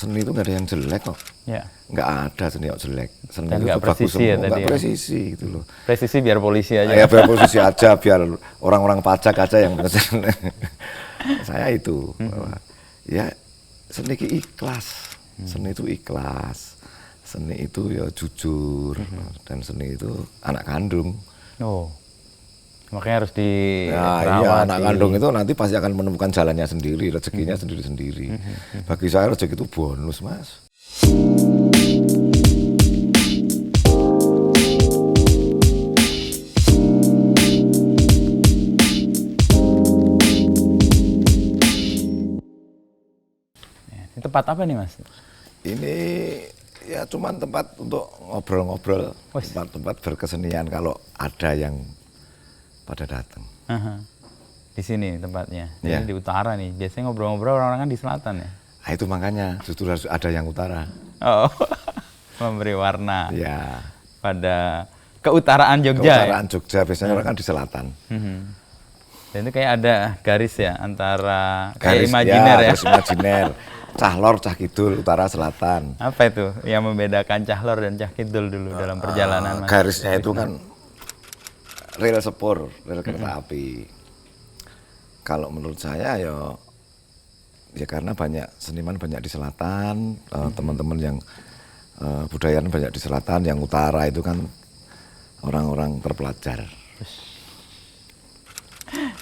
seni itu nggak ada yang jelek kok. Ya. Nggak ada seni yang jelek. Seni Dan itu nggak bagus presisi semua, ya nggak tadi ya? presisi gitu loh. Presisi biar polisi aja. Ya biar posisi aja, biar orang-orang pajak aja yang saya itu. Bahwa, ya seni itu ikhlas. Seni itu ikhlas. Seni itu ya jujur. Dan seni itu anak kandung. Oh. Makanya harus Ya, iya, dirawat. anak kandung itu nanti pasti akan menemukan jalannya sendiri, rezekinya sendiri-sendiri. Bagi saya rezeki itu bonus, Mas. Ini tempat apa nih, Mas? Ini ya cuman tempat untuk ngobrol-ngobrol, Wes. tempat-tempat berkesenian kalau ada yang pada datang. Aha. Di sini tempatnya. Ya. Ini di utara nih. Biasanya ngobrol-ngobrol orang-orang kan di selatan ya. Nah, itu makanya justru harus ada yang utara. Oh. Memberi warna Ya, pada keutaraan Jogja. keutaraan Jogja biasanya orang kan di selatan. Dan itu kayak ada garis ya antara kayak imajiner ya. Garis imajiner. Cah lor, cah kidul, utara selatan. Apa itu yang membedakan Cahlor dan Cah Kidul dulu dalam perjalanan, Mas? Garisnya itu kan rel sepur, rel kereta api. Kalau menurut saya ya karena banyak seniman banyak di selatan, teman-teman yang budayaan banyak di selatan, yang utara itu kan orang-orang terpelajar.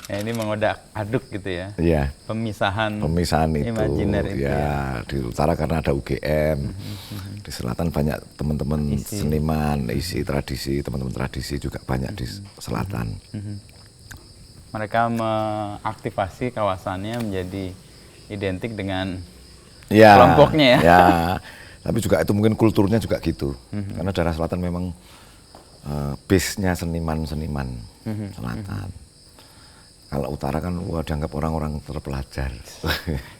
Ya, ini mengodak aduk gitu ya. Iya. Pemisahan Itu imajiner itu ya di utara karena ada UGM, di selatan banyak teman-teman seniman, isi tradisi, teman-teman tradisi juga banyak di selatan. Mereka mengaktifasi kawasannya menjadi identik dengan Ya, kelompoknya ya. Ya, tapi juga itu mungkin kulturnya juga gitu, karena daerah selatan memang base-nya seniman-seniman selatan. Kalau utara kan dianggap orang-orang terpelajar.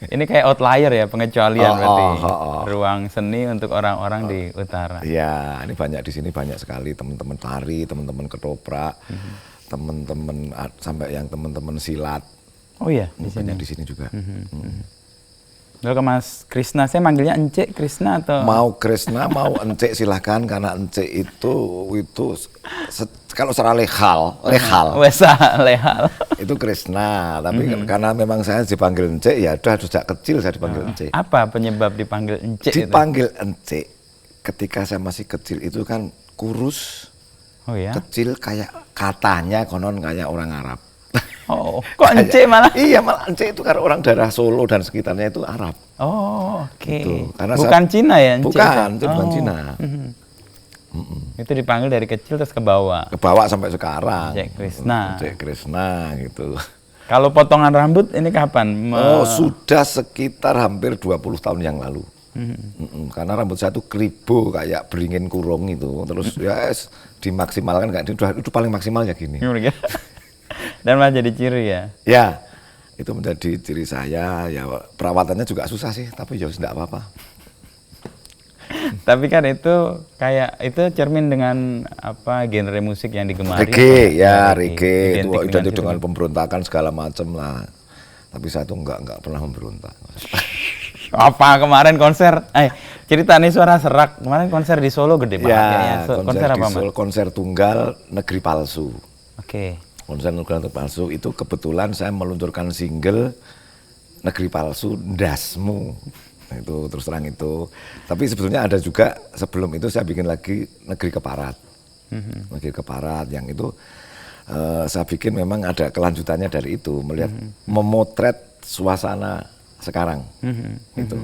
Ini kayak outlier ya, pengecualian berarti. Oh. Ruang seni untuk orang-orang di utara. Iya, ini banyak di sini banyak sekali teman-teman tari, teman-teman ketoprak, teman-teman sampai yang teman-teman silat. Oh iya, di sini. Banyak di sini juga. Lalu ke Mas Krisna, saya manggilnya Encik Krisna atau? Mau Krisna, mau Encik silahkan, karena Encik itu kalau secara legal Wesa lehal. itu Krisna, tapi karena memang saya dipanggil Encik, ya udah sejak kecil saya dipanggil Encik. Apa penyebab dipanggil Encik itu? Dipanggil Encik ketika saya masih kecil itu kan kurus, Oh ya? kecil, kayak katanya konon kayak orang Arab. Oh, kok Encik malah? Iya, malah Encik itu karena orang daerah Solo dan sekitarnya itu Arab. Oh, oke. Gitu. Karena Bukan Cina ya Encik? Bukan, itu bukan Cina. Itu dipanggil dari kecil terus ke bawah. Kebawa sampai sekarang. Encik Krisna. Encik Krisna gitu. Kalau potongan rambut ini kapan? Oh, sudah sekitar hampir 20 tahun yang lalu. Karena rambut saya itu kribo kayak beringin kurung itu. Terus ya dimaksimalkan kayak itu paling maksimalnya gini. Dan malah jadi ciri ya? Ya, itu menjadi ciri saya. Ya perawatannya juga susah sih, tapi ya tidak apa-apa. Tapi kan itu kayak itu cermin dengan apa genre musik yang digemari. Reggae, ya reggae. Itu identik situ. dengan pemberontakan segala macam lah. Tapi saya tuh nggak pernah memberontak. Apa kemarin konser? Cerita nih Suara Serak. Kemarin konser di Solo gede banget kayaknya. Konser apa, Mas? Konser tunggal Negeri Palsu. Oke. Konser Negeri Palsu itu kebetulan saya meluncurkan single Negeri Palsu Ndasmu. Nah, itu terus terang itu. Tapi sebetulnya ada juga sebelum itu saya bikin lagi Negeri Keparat. Negeri Keparat yang itu saya bikin memang ada kelanjutannya dari itu, melihat memotret suasana sekarang. Itu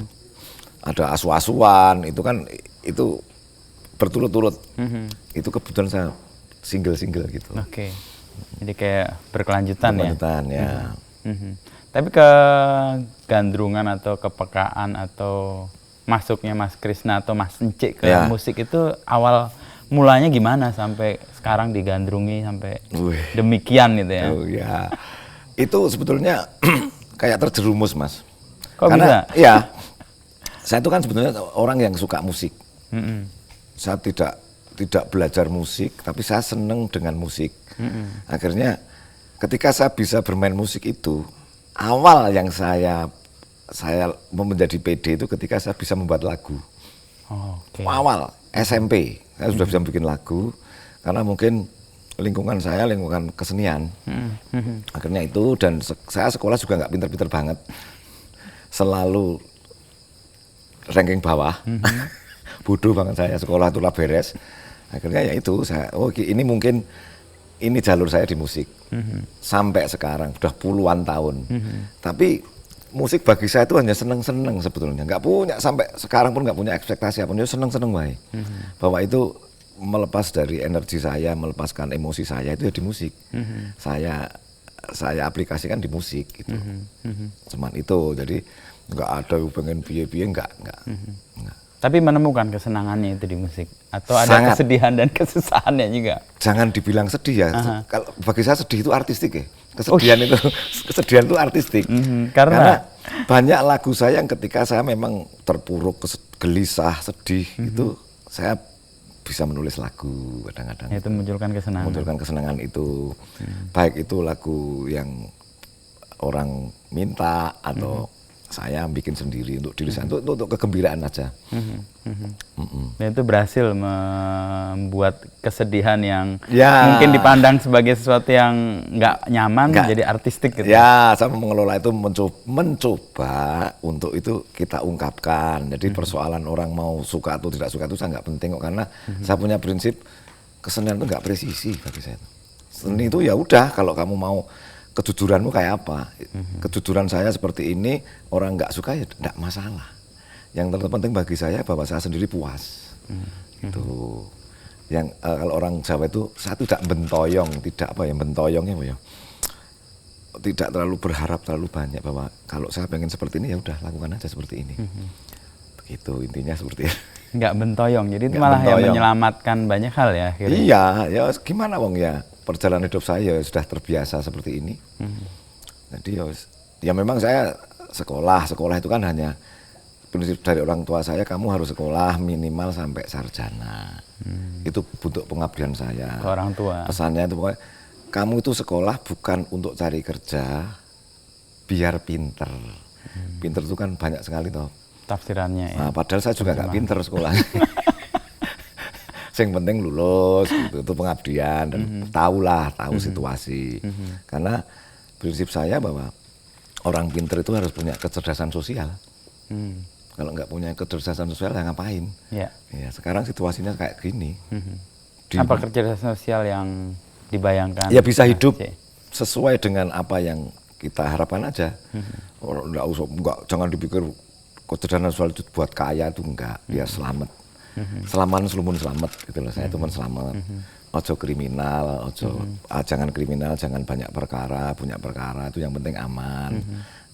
ada asu-asuan, itu kan itu berturut-turut. Itu kebetulan saya single-single gitu. Oke. Jadi kayak berkelanjutan ya. Tapi kegandrungan atau kepekaan atau masuknya Mas Krisna atau Mas Encik ke musik itu awal mulanya gimana sampai sekarang digandrungi sampai demikian gitu ya? Oh ya, itu sebetulnya kayak terjerumus, Mas. Kok karena bisa? Ya, saya itu kan sebetulnya orang yang suka musik. Saya tidak belajar musik, tapi saya seneng dengan musik. Akhirnya ketika saya bisa bermain musik itu, awal yang saya saya menjadi pede itu ketika saya bisa membuat lagu. Oh, oke. Awal SMP saya sudah bisa bikin lagu karena mungkin lingkungan saya lingkungan kesenian. Akhirnya itu, dan saya sekolah juga nggak pinter-pinter banget, selalu ranking bawah. Bodoh banget saya, sekolah itu lah beres. Akhirnya ya itu saya, ini mungkin ini jalur saya di musik. Sampai sekarang udah puluhan tahun. Tapi musik bagi saya itu hanya seneng-seneng sebetulnya, nggak punya, sampai sekarang pun nggak punya ekspektasi apa, seneng-seneng wae. Bahwa itu melepas dari energi saya, melepaskan emosi saya itu ya di musik. Saya aplikasikan di musik gitu. Cuman itu, jadi nggak ada pengen piye-piye, nggak. Tapi menemukan kesenangannya itu di musik, atau ada kesedihan dan kesusahannya juga? Jangan dibilang sedih ya. Kalau bagi saya sedih itu artistik ya. Kesedihan itu artistik. Karena banyak lagu saya yang ketika saya memang terpuruk, gelisah, sedih, itu saya bisa menulis lagu kadang-kadang. Itu munculkan kesenangan. Munculkan kesenangan itu. Baik itu lagu yang orang minta atau saya bikin sendiri untuk diri saya, untuk kegembiraan aja. Dan itu berhasil membuat kesedihan yang mungkin dipandang sebagai sesuatu yang nggak nyaman jadi artistik gitu. Ya, saya mengelola itu, mencoba untuk itu kita ungkapkan. Jadi persoalan orang mau suka atau tidak suka itu saya nggak penting kok, karena saya punya prinsip kesenian itu nggak presisi bagi saya. Seni itu ya udah, kalau kamu mau kejujuranmu kayak apa, kejujuran saya seperti ini, orang nggak suka ya tidak masalah. Yang terpenting bagi saya bahwa saya sendiri puas. Itu yang kalau orang Jawa itu, saya tidak bentoyong, tidak bentoyongnya ya, tidak terlalu berharap terlalu banyak, bahwa kalau saya pengen seperti ini ya udah lakukan aja seperti ini. Begitu intinya, seperti itu. Nggak bentoyong, jadi itu malah yang menyelamatkan banyak hal ya akhirnya. Iya, ya gimana wong ya, perjalanan hidup saya sudah terbiasa seperti ini. Jadi ya memang saya sekolah itu kan hanya prinsip dari orang tua saya, kamu harus sekolah minimal sampai sarjana. Itu bentuk pengabdian saya ke orang tua. Pesannya itu pokoknya, kamu itu sekolah bukan untuk cari kerja, biar pinter. Pinter itu kan banyak sekali toh tafsirannya ya. Nah, padahal saya juga nggak pinter sekolah. Yang penting lulus gitu, itu pengabdian, dan tahu situasi. Karena prinsip saya bahwa orang pinter itu harus punya kecerdasan sosial. Kalau nggak punya kecerdasan sosial ya ngapain? Ya, sekarang situasinya kayak gini. Apa kecerdasan sosial yang dibayangkan? Ya bisa hidup sesuai dengan apa yang kita harapkan aja. Jangan dipikir kecerdasan sosial itu buat kaya, itu enggak. Ya selamat. Selaman selumun selamat gitu loh, saya itu selamat. Ojo kriminal, jangan kriminal, jangan banyak perkara, punya perkara, itu yang penting aman.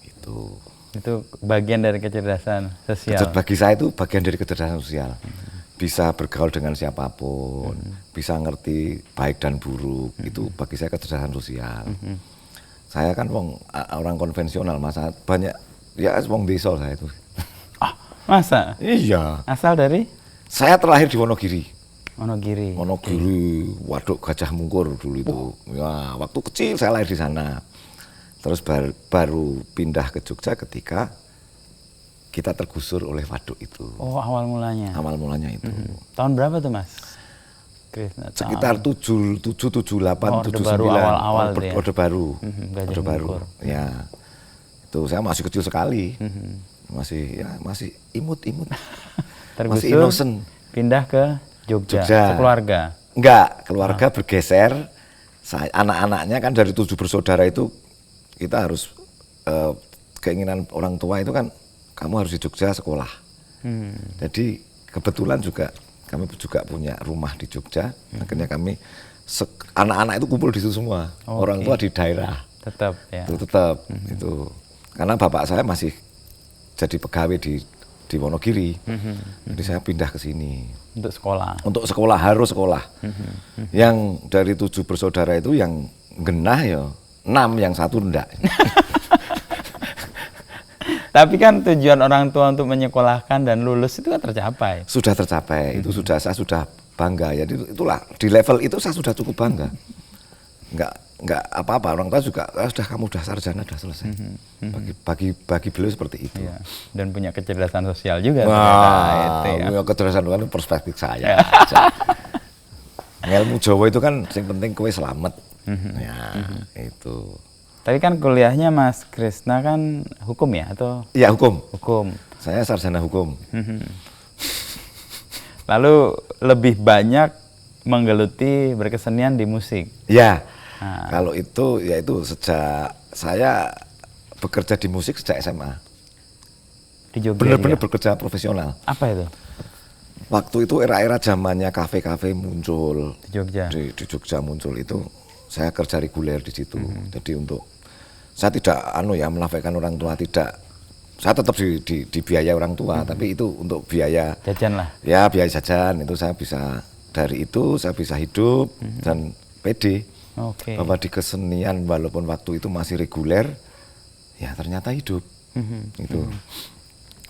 Itu bagian dari kecerdasan sosial. Bagi saya itu bagian dari kecerdasan sosial. Bisa bergaul dengan siapapun, bisa ngerti baik dan buruk, itu bagi saya kecerdasan sosial. Saya kan orang konvensional, masa banyak ya wong desa saya itu. Masa? Iya. Asal dari? Saya terlahir di Wonogiri. Wonogiri, Waduk Gajah Mungkur dulu itu. Ya, waktu kecil saya lahir di sana. Terus baru pindah ke Jogja ketika kita tergusur oleh waduk itu. Oh, awal mulanya? Awal mulanya itu. Tahun berapa tuh, Mas? Sekitar 77, 78, 79. Awal-awal ya? Orde Baru. Orde Baru. Ya. Itu saya masih kecil sekali. Masih imut-imut. Tergusur, masih innocent. Pindah ke Jogja. Sekeluarga? Enggak, keluarga bergeser. Anak-anaknya kan dari 7 bersaudara itu, kita harus keinginan orang tua itu kan, kamu harus di Jogja sekolah. Jadi kebetulan juga kami juga punya rumah di Jogja. Akhirnya kami anak-anak itu kumpul di situ semua. Orang tua di daerah. Tetap ya. Tetap itu. Karena bapak saya masih jadi pegawai di Wonogiri. Jadi saya pindah ke sini. Untuk sekolah? Untuk sekolah, harus sekolah. Yang dari 7 bersaudara itu yang genah ya 6, yang 1 enggak. Tapi kan tujuan orang tua untuk menyekolahkan dan lulus itu kan tercapai. Sudah tercapai, itu saya sudah bangga. Jadi itulah, di level itu saya sudah cukup bangga. nggak apa-apa, orang tua juga sudah kamu udah sarjana udah selesai. Bagi beliau seperti itu. Iya. Dan punya kecerdasan sosial juga. Wah, ternyata, punya kecerdasan itu perspektif saya aja. Ilmu Jawa itu kan yang penting kowe selamat. Ya, itu. Tapi kan kuliahnya Mas Krisna kan hukum ya atau? Iya, hukum. Hukum. Saya sarjana hukum. Lalu lebih banyak menggeluti berkesenian di musik. Ya. Nah. Kalau itu ya itu sejak saya bekerja di musik sejak SMA. Di Jogja. Benar-benar juga? bekerja profesional. Apa itu? Waktu itu era-era zamannya kafe-kafe muncul. Di Jogja. Di Jogja muncul itu saya kerja reguler di situ. Jadi untuk saya tidak menafikan orang tua, tidak. Saya tetap dibiayai orang tua, tapi itu untuk biaya Jajan lah. ya, biaya jajan itu saya bisa, dari itu saya bisa hidup dan pede. Oke. Bahwa di kesenian walaupun waktu itu masih reguler, ya ternyata hidup. Itu.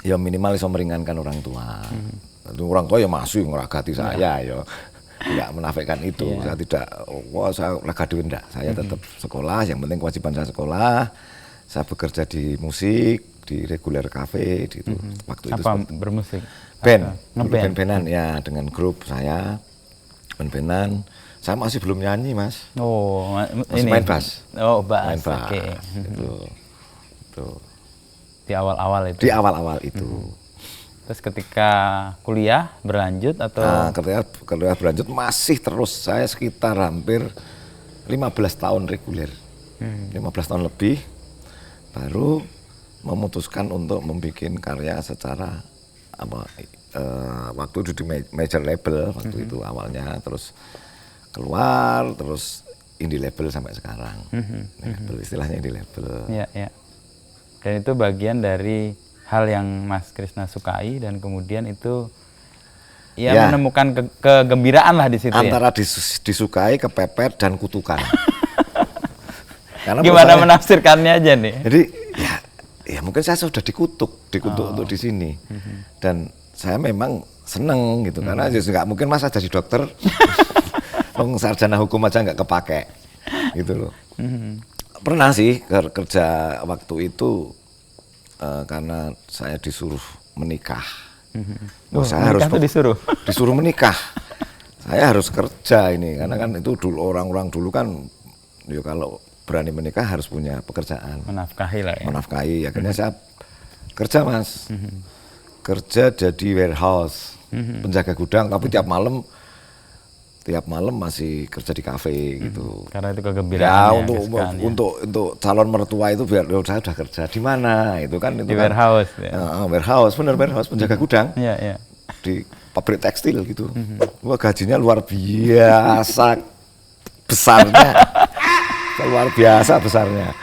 Ya minimal bisa meringankan orang tua. Orang tua ya masih ngeragati saya ya. Tidak menafikan itu. Saya tidak, saya ragati enggak. Saya tetap sekolah, yang penting kewajiban saya sekolah. Saya bekerja di musik, di reguler cafe gitu. Waktu itu Apa bermusik? band, Ngeband. band-bandan ya, dengan grup saya band-bandan. Saya masih belum nyanyi, Mas. Oh, Masih ini. main bass. Oh, bass. Main bass. Oke. Itu. Di awal-awal itu. Di awal-awal itu. Terus ketika kuliah berlanjut atau Nah, ketika kuliah berlanjut masih terus, saya sekitar hampir 15 tahun reguler. 15 tahun lebih baru memutuskan untuk membuat karya secara waktu itu di major label waktu itu awalnya, terus keluar, terus indie label sampai sekarang. Label, istilahnya indie label. ya, ya. Dan itu bagian dari hal yang Mas Krisna sukai dan kemudian itu Ya. menemukan kegembiraan lah di situ Antara ya. disukai, kepepet, dan kutukan. Karena Gimana menurut saya- menafsirkannya aja nih? Jadi ya mungkin saya sudah dikutuk untuk di sini. Dan saya memang seneng gitu, karena nggak mungkin masa jadi dokter, sarjana hukum aja nggak kepake, gitu loh. Pernah sih kerja waktu itu karena saya disuruh menikah. Oh, Saya menikah tuh disuruh menikah. Saya harus kerja ini, karena kan itu dulu orang-orang dulu kan, ya kalau berani menikah harus punya pekerjaan. menafkahi lah ya. Menafkahi, akhirnya saya kerja, Mas. Kerja jadi warehouse, penjaga gudang, tapi tiap malam masih kerja di kafe gitu. Karena itu Ya kegembiraan untuk calon mertua itu biar saya udah kerja di mana itu kan, itu di kan, warehouse ya. warehouse, bener, warehouse, penjaga gudang Iya, iya. di pabrik tekstil gitu. Wah, gajinya luar biasa besarnya. Luar biasa besarnya.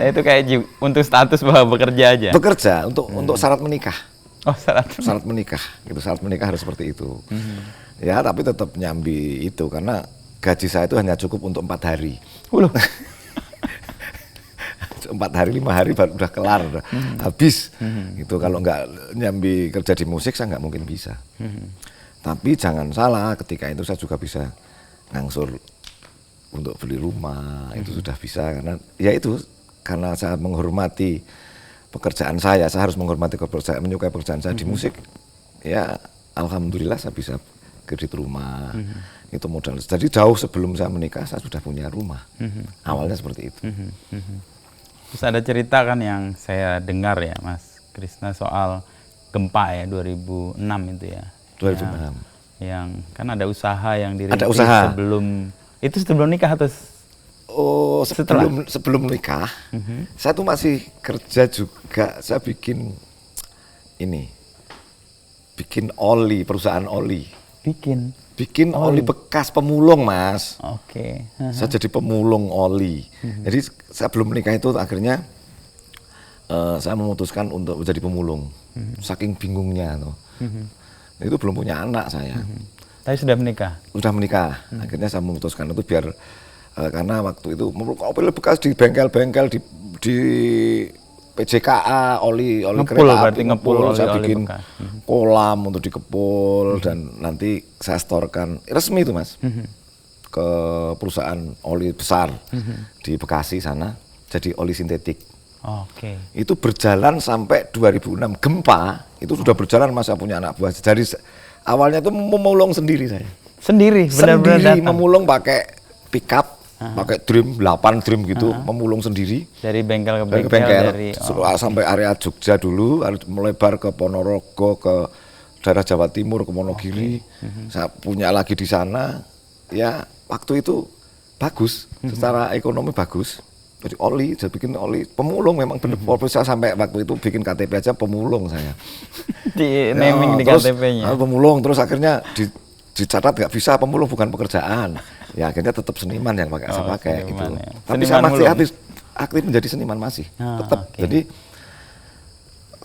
Nah, itu kayak untuk status bahwa bekerja aja. Bekerja untuk syarat menikah. Oh, syarat. Syarat menikah, gitu. Syarat menikah harus seperti itu. Ya, tapi tetap nyambi itu karena gaji saya itu hanya cukup untuk 4 hari. 4 hari, 5 hari baru udah kelar, udah habis. Gitu. Kalau nggak nyambi kerja di musik, saya nggak mungkin bisa. Tapi jangan salah, ketika itu saya juga bisa ngangsur untuk beli rumah, itu sudah bisa, karena ya itu, karena saya menghormati pekerjaan saya harus menghormati menyukai pekerjaan saya di musik. Ya, alhamdulillah saya bisa kredit rumah. Itu modal. Jadi jauh sebelum saya menikah saya sudah punya rumah. Awalnya seperti itu. Terus ada cerita kan yang saya dengar ya, Mas Krisna, soal gempa ya 2006 itu ya. 2006. Yang kan ada usaha yang dirintis Ada usaha. sebelum nikah atau Oh, setelah? sebelum nikah, saya tuh masih kerja juga. Saya bikin oli, perusahaan oli. Bikin oli bekas pemulung, Mas. Oke. Saya jadi pemulung oli. Jadi saya belum menikah itu akhirnya saya memutuskan untuk menjadi pemulung. Saking bingungnya tuh. Itu belum punya anak saya. Tapi sudah menikah? Sudah menikah. Akhirnya saya memutuskan itu biar karena waktu itu mobil bekas di bengkel-bengkel di PJKA oli Ngepul, kereta berarti api, ngepul saya oli bikin bekas. kolam untuk dikepul dan nanti saya setorkan resmi itu, Mas. ke perusahaan oli besar di Bekasi sana, jadi oli sintetik. Oke. Itu berjalan sampai 2006 gempa, itu sudah berjalan, masa punya anak buah. Dari awalnya itu memulung sendiri saya. Sendiri, benar-benar Sendiri datang. memulung pakai pickup, pakai drum 8 drum gitu, memulung sendiri. Dari bengkel ke Dari bengkel, bengkel sampai area Jogja dulu, melebar ke Ponorogo, ke daerah Jawa Timur, ke Wonogiri. Saya punya lagi di sana. Ya waktu itu bagus, secara ekonomi bagus. Jadi oli, saya bikin oli pemulung, memang benar. Saya sampai waktu itu bikin KTP aja pemulung saya. di naming di terus, KTP-nya. Pemulung, terus akhirnya dicatat nggak bisa, pemulung bukan pekerjaan. Ya akhirnya tetap seniman yang saya pakai gitu. Ya. Tapi Seniman saya masih mulung. aktif menjadi seniman masih, tetap. Oke. Jadi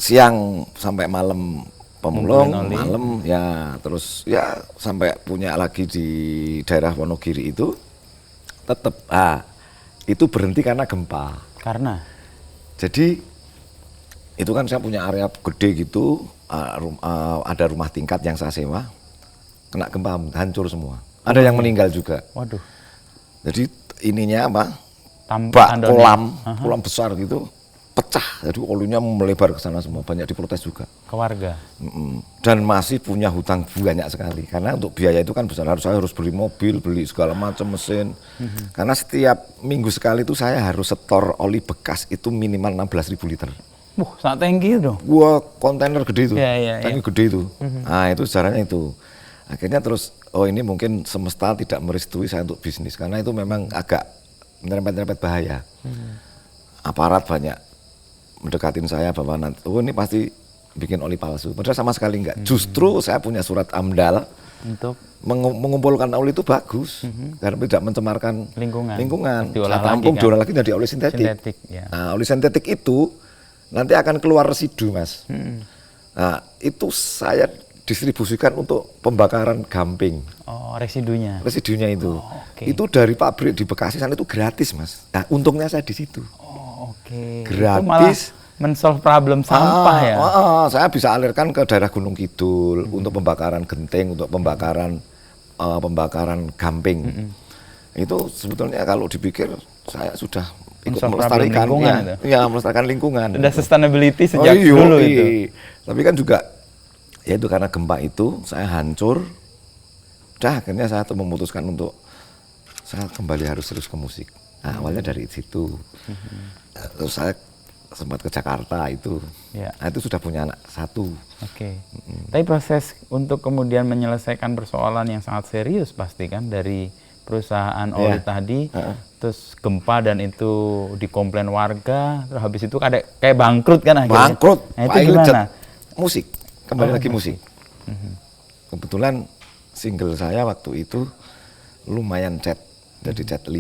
siang sampai malam pemulung, Ngumpulin oli. malam ya terus ya sampai punya lagi di daerah Wonogiri itu tetap. Itu berhenti karena gempa. Karena Jadi itu kan saya punya area gede gitu, ada rumah tingkat yang saya sewa, kena gempa hancur semua. Ada yang meninggal juga. waduh, Jadi ininya apa? tandonnya. Kolam besar gitu, pecah. Jadi olinya melebar ke sana semua, banyak diprotes juga. Ke warga. Dan masih punya hutang banyak sekali, karena untuk biaya itu kan besar. Saya harus beli mobil, beli segala macam mesin. Karena setiap minggu sekali itu saya harus setor oli bekas itu minimal 16.000 liter. Sangat tinggi dong. Gua kontainer gede itu, Iya. tangki gede itu. Nah itu sejarahnya itu. Akhirnya terus, ini mungkin semesta tidak merestui saya untuk bisnis, karena itu memang agak menyerempet-nyerempet bahaya. Aparat banyak mendekatin saya bahwa nanti, ini pasti bikin oli palsu. Padahal sama sekali enggak. Justru saya punya surat AMDAL Untuk mengumpulkan oli itu bagus, karena tidak mencemarkan lingkungan. Saya Diolah tampung, lagi kan? diolah lagi jadi oli sintetik. Sintetik, ya. Nah, oli sintetik itu nanti akan keluar residu, Mas. Nah, itu saya distribusikan untuk pembakaran gamping. Oh, residunya. Residunya itu. Oke. Itu dari pabrik di Bekasi sana itu gratis, Mas. Nah, untungnya saya di situ. Oh, oke. Gratis. Itu malah men-solve problem sampah ya. Saya bisa alirkan ke daerah Gunung Kidul untuk pembakaran genting, untuk pembakaran gamping. Itu sebetulnya kalau dipikir saya sudah ikut Men-solve melestarikan problem lingkungan itu. ya, melestarikan lingkungan. Udah sustainability sejak iya, dulu iya. itu. Tapi kan juga ya itu karena gempa itu saya hancur. Akhirnya saya tuh memutuskan untuk saya kembali harus serius ke musik. Nah, awalnya dari situ. Terus saya sempat ke Jakarta itu. Ya. Nah, itu sudah punya anak satu. Oke. Tapi proses untuk kemudian menyelesaikan persoalan yang sangat serius pasti kan dari perusahaan oli tadi, terus gempa dan itu dikomplain warga, terus habis itu kayak bangkrut kan akhirnya. Bangkrut. Nah, itu gimana? Musik. Kembali lagi musik. Kebetulan single saya waktu itu lumayan jadi cat 5.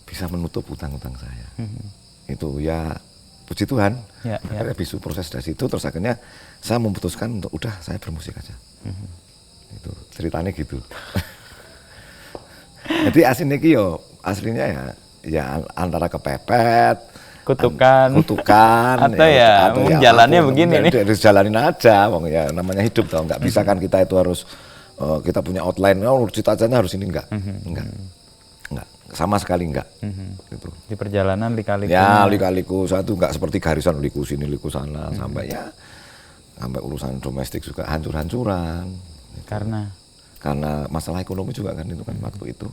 Bisa menutup hutang-hutang saya. Itu ya puji Tuhan. Ya, Akhirnya bisu proses dari situ, terus akhirnya saya memutuskan untuk udah saya bermusik aja. Itu ceritanya gitu. Jadi aslinya ya antara kepepet, Kutukan atau ya jalannya begini nih. Jalanin aja, ya namanya hidup tau, nggak bisa kan kita itu harus kita punya outline, cita-citanya harus ini enggak, sama sekali enggak. Gitu. Di perjalanan lika-liku. Ya lika-liku, saya tuh nggak seperti garisan liku sini liku sana, sampai urusan domestik juga hancur-hancuran. Karena masalah ekonomi juga kan itu kan waktu itu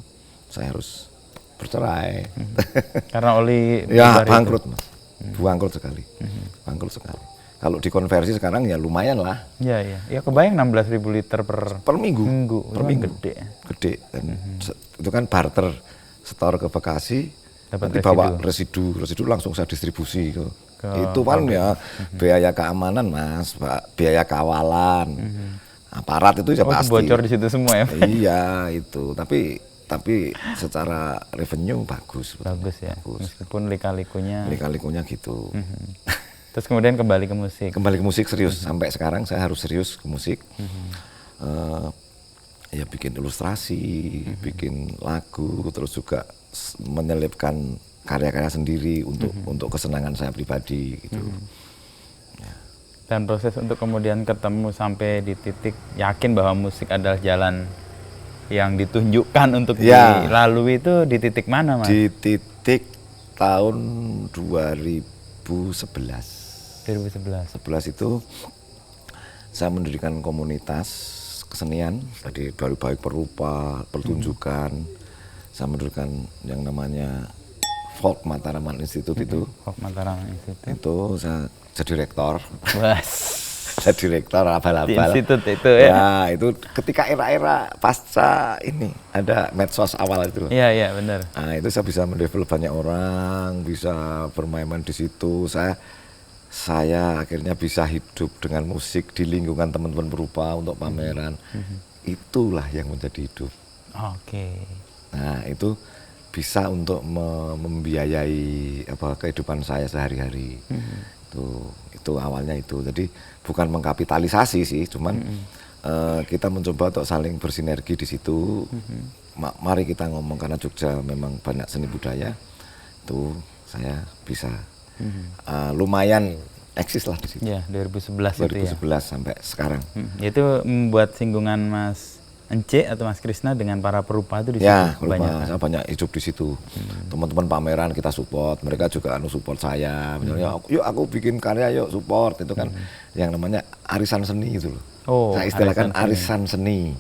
saya harus bercerai. Karena oli ya bangkrut, Mas. Bangkrut sekali. Bangkrut sekali. Kalau dikonversi sekarang ya lumayan lah. Iya. Ya kebayang 16.000 liter per minggu. Per minggu. Gede. Dan itu kan barter, setor ke Bekasi, nanti bawa residu langsung saya distribusi ke itu kan ya biaya keamanan, Mas, biaya kawalan. Aparat itu ya pasti. Bocor di situ semua ya. Iya, itu. Tapi secara revenue bagus. Bagus ya. Meskipun lika-likunya gitu. Terus kemudian kembali ke musik. Kembali ke musik serius. Sampai sekarang saya harus serius ke musik. Ya bikin ilustrasi, bikin lagu, terus juga menyelipkan karya-karya sendiri untuk kesenangan saya pribadi gitu. Dan proses untuk kemudian ketemu sampai di titik yakin bahwa musik adalah jalan yang ditunjukkan untuk Ya. dilalui itu di titik mana, Mas? Di titik tahun 2011. 2011. Itu saya mendirikan komunitas kesenian, jadi dari baik perupa, pertunjukan. Saya mendirikan yang namanya Folk Mataraman Institute itu. Folk Mataraman Institute. Itu saya jadi rektor. Bas. Saya direktur Di abal-abal. institut itu ya. Ya, itu ketika era-era pasca ini ada medsos awal itu. Iya, iya, benar. Nah, itu saya bisa mendevelop banyak orang, bisa bermain-main di situ. Saya akhirnya bisa hidup dengan musik di lingkungan teman-teman perupa untuk pameran. Itulah yang menjadi hidup. Oke. Nah, itu bisa untuk membiayai kehidupan saya sehari-hari. Itu awalnya itu. Jadi bukan mengkapitalisasi sih, cuman kita mencoba untuk saling bersinergi di situ. Mari kita ngomong, karena Jogja memang banyak seni budaya. Itu saya bisa lumayan eksis lah di situ. Ya, 2011 itu ya. 2011 sampai sekarang. Itu membuat singgungan Mas Ence atau Mas Krisna dengan para perupa itu di Ya, situ banyak. saya banyak hidup di situ. Teman-teman pameran kita support, mereka juga support saya. Misalnya, yuk aku bikin karya, yuk support. Itu kan yang namanya arisan seni itu loh. Oh, saya istilahkan arisan seni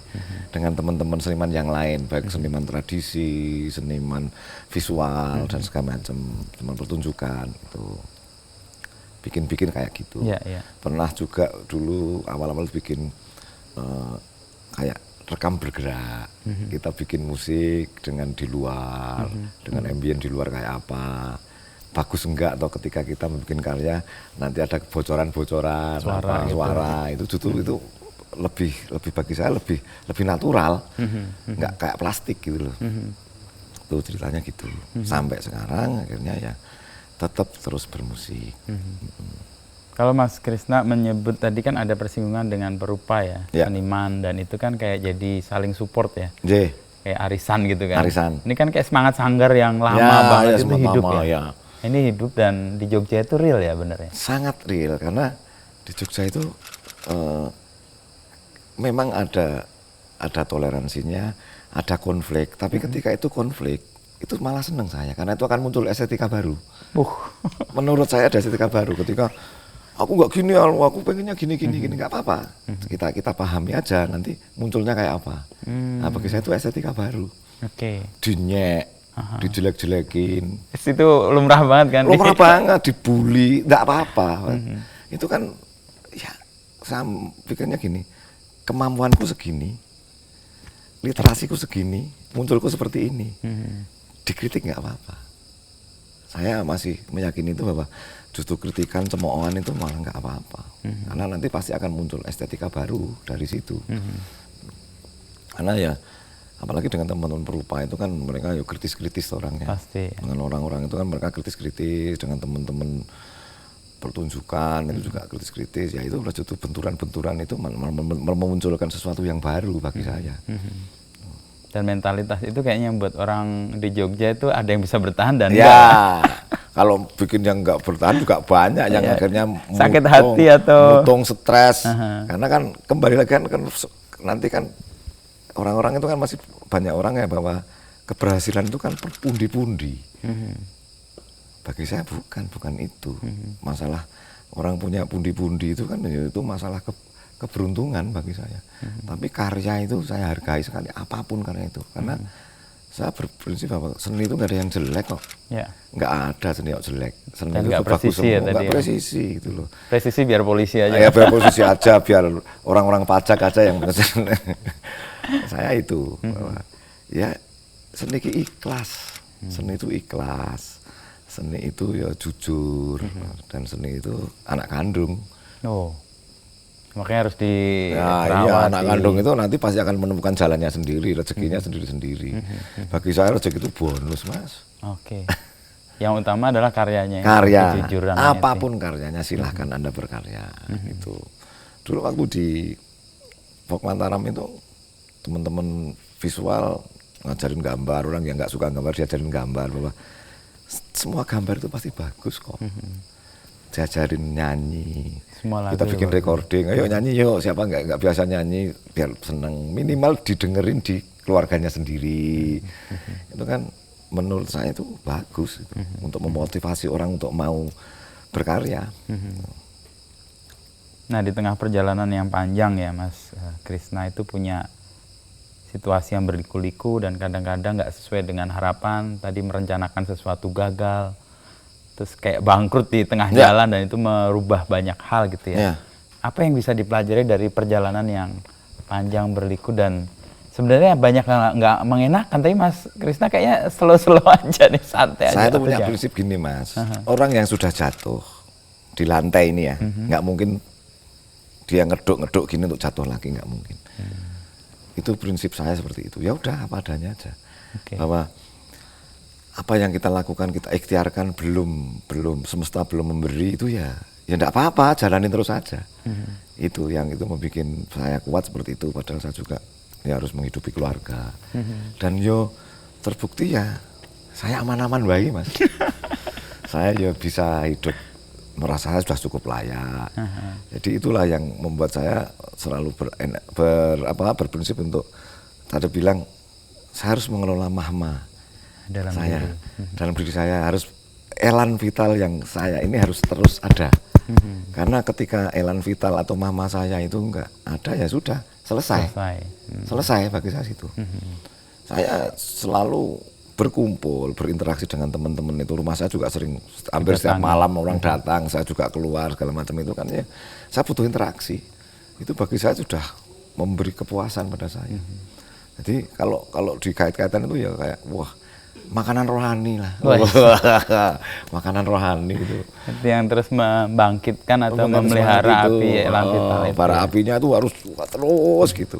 dengan teman-teman seniman yang lain, baik seniman tradisi, seniman visual dan segala macam, teman pertunjukan itu. Bikin-bikin kayak gitu. Ya, ya. Pernah juga dulu awal-awal bikin kayak rekam bergerak. Kita bikin musik dengan di luar, dengan ambient di luar kayak apa. Bagus enggak, atau ketika kita membuat karya nanti ada kebocoran-bocoran suara itu justru itu lebih bagi saya lebih natural. Enggak kayak plastik gitu loh. Itu ceritanya gitu. Sampai sekarang akhirnya ya tetap terus bermusik. Kalau Mas Krisna menyebut tadi kan ada persinggungan dengan perupa ya, seniman, dan itu kan kayak jadi saling support ya. Kayak arisan gitu kan. Arisan. Ini kan kayak semangat sanggar yang lama banget itu hidup ya. Ini hidup dan di Jogja itu real ya benernya. Sangat real, karena di Jogja itu memang ada toleransinya, ada konflik, tapi ketika itu konflik itu malah seneng saya, karena itu akan muncul estetika baru. Menurut saya ada estetika baru ketika aku nggak gini, aku pengennya gini nggak apa-apa. Kita pahami aja nanti munculnya kayak apa. Nah, bagi saya itu estetika baru. Dinyek, dijelek-jelekin. Itu lumrah banget kan? Lumrah banget, dibully, nggak apa-apa. Itu kan, ya saya pikirnya gini, kemampuanku segini, literasiku segini, munculku seperti ini. Dikritik nggak apa-apa. Saya masih meyakini itu bahwa justru kritikan, cemoohan itu malah nggak apa-apa. Karena nanti pasti akan muncul estetika baru dari situ. Karena ya, apalagi dengan teman-teman perupa itu kan mereka ya kritis-kritis orangnya. Pasti. Dengan orang-orang itu kan mereka kritis-kritis, dengan teman-teman pertunjukan itu juga kritis-kritis. Ya itu justru benturan-benturan itu memunculkan sesuatu yang baru bagi saya. Dan mentalitas itu kayaknya buat orang di Jogja itu ada yang bisa bertahan dan kalau bikin yang nggak bertahan juga banyak yang akhirnya sakit hati atau mutung, stres. Karena kan kembali lagi kan nanti kan orang-orang itu kan masih banyak orang ya bahwa keberhasilan itu kan berpundi-pundi. Bagi saya bukan itu. Masalah orang punya pundi-pundi itu kan itu masalah keberuntungan bagi saya. Tapi karya itu saya hargai sekali, apapun karya itu. Karena saya berprinsip bahwa seni itu nggak ada yang jelek kok. Nggak ada seni yang jelek. Seni dan itu bagus semua, nggak presisi gitu loh. Presisi biar polisi aja. Ya biar polisi aja, biar orang-orang pajak aja yang saya itu. Bahwa, ya seni itu ikhlas. Seni itu ikhlas. Seni itu ya jujur. Dan seni itu anak kandung. Makanya harus dirawat. Iya, anak kandung itu nanti pasti akan menemukan jalannya sendiri, rezekinya sendiri-sendiri. Bagi saya rezeki itu bonus, Mas. Yang utama adalah karyanya. Karya, apapun karyanya silahkan Anda berkarya. Gitu. Dulu waktu di Folk Mataram itu teman-teman visual ngajarin gambar, orang yang nggak suka gambar diajarin gambar, bahwa semua gambar itu pasti bagus kok. Diajarin nyanyi, kita bikin recording, ayo nyanyi yuk, siapa nggak biasa nyanyi biar seneng, minimal didengerin di keluarganya sendiri. Itu kan menurut saya itu bagus gitu, untuk memotivasi orang untuk mau berkarya. Nah, di tengah perjalanan yang panjang ya Mas Krisna itu punya situasi yang berliku-liku dan kadang-kadang nggak sesuai dengan harapan, tadi merencanakan sesuatu gagal, terus kayak bangkrut di tengah jalan dan itu merubah banyak hal gitu ya. Apa yang bisa dipelajari dari perjalanan yang panjang berliku dan sebenarnya banyak nggak mengenakan, tapi Mas Krisna kayaknya slow-slow aja nih, santai aja. Saya tuh punya prinsip gini Mas, orang yang sudah jatuh di lantai ini ya, nggak mungkin dia ngeduk-ngeduk gini untuk jatuh lagi, nggak mungkin. Itu prinsip saya seperti itu. Ya udah apa adanya aja. Bahwa apa yang kita lakukan, kita ikhtiarkan, belum semesta belum memberi, itu ya enggak apa-apa, jalanin terus aja. Itu yang itu membuat saya kuat seperti itu, padahal saya juga ya harus menghidupi keluarga. Dan yo terbukti ya saya aman-aman baik Mas. Saya ya bisa hidup, merasa saya sudah cukup layak. Jadi itulah yang membuat saya selalu berprinsip untuk tadi bilang saya harus mengelola mahma dalam diri saya, harus elan vital yang saya ini harus terus ada. Karena ketika elan vital atau mahma saya itu enggak ada, ya sudah selesai bagi saya itu. Saya selalu berkumpul, berinteraksi dengan teman-teman itu. Rumah saya juga sering, hampir setiap malam orang datang, saya juga keluar segala macam itu kan ya. Saya butuh interaksi. Itu bagi saya sudah memberi kepuasan pada saya. Jadi kalau dikait-kaitan itu ya kayak wah, makanan rohani lah. Makanan rohani itu. Itu yang terus membangkitkan atau memelihara api elan vital itu. Para apinya itu harus terus gitu.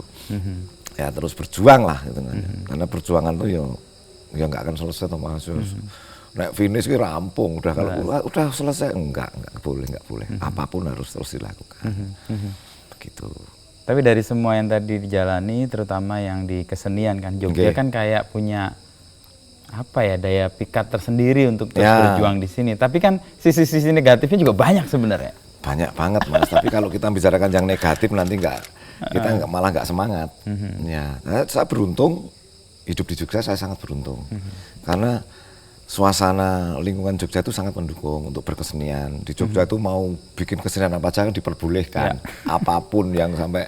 Ya terus berjuang lah gitu kan. Karena perjuangan itu ya nggak akan selesai toh Mas. Nek finish ki rampung udah, kalau udah selesai enggak boleh. Apapun harus terus dilakukan. Begitu. Tapi dari semua yang tadi dijalani, terutama yang di kesenian kan, Jogja kan kayak punya apa ya, daya pikat tersendiri untuk terus berjuang di sini. Tapi kan sisi-sisi negatifnya juga banyak sebenarnya. Banyak banget Mas. Tapi kalau kita bicarakan yang negatif nanti kita malah nggak semangat. Ya, saya beruntung hidup di Jogja, saya sangat beruntung. Karena suasana lingkungan Jogja itu sangat mendukung untuk berkesenian. Di Jogja itu mau bikin kesenian apa aja diperbolehkan. Apapun yang sampai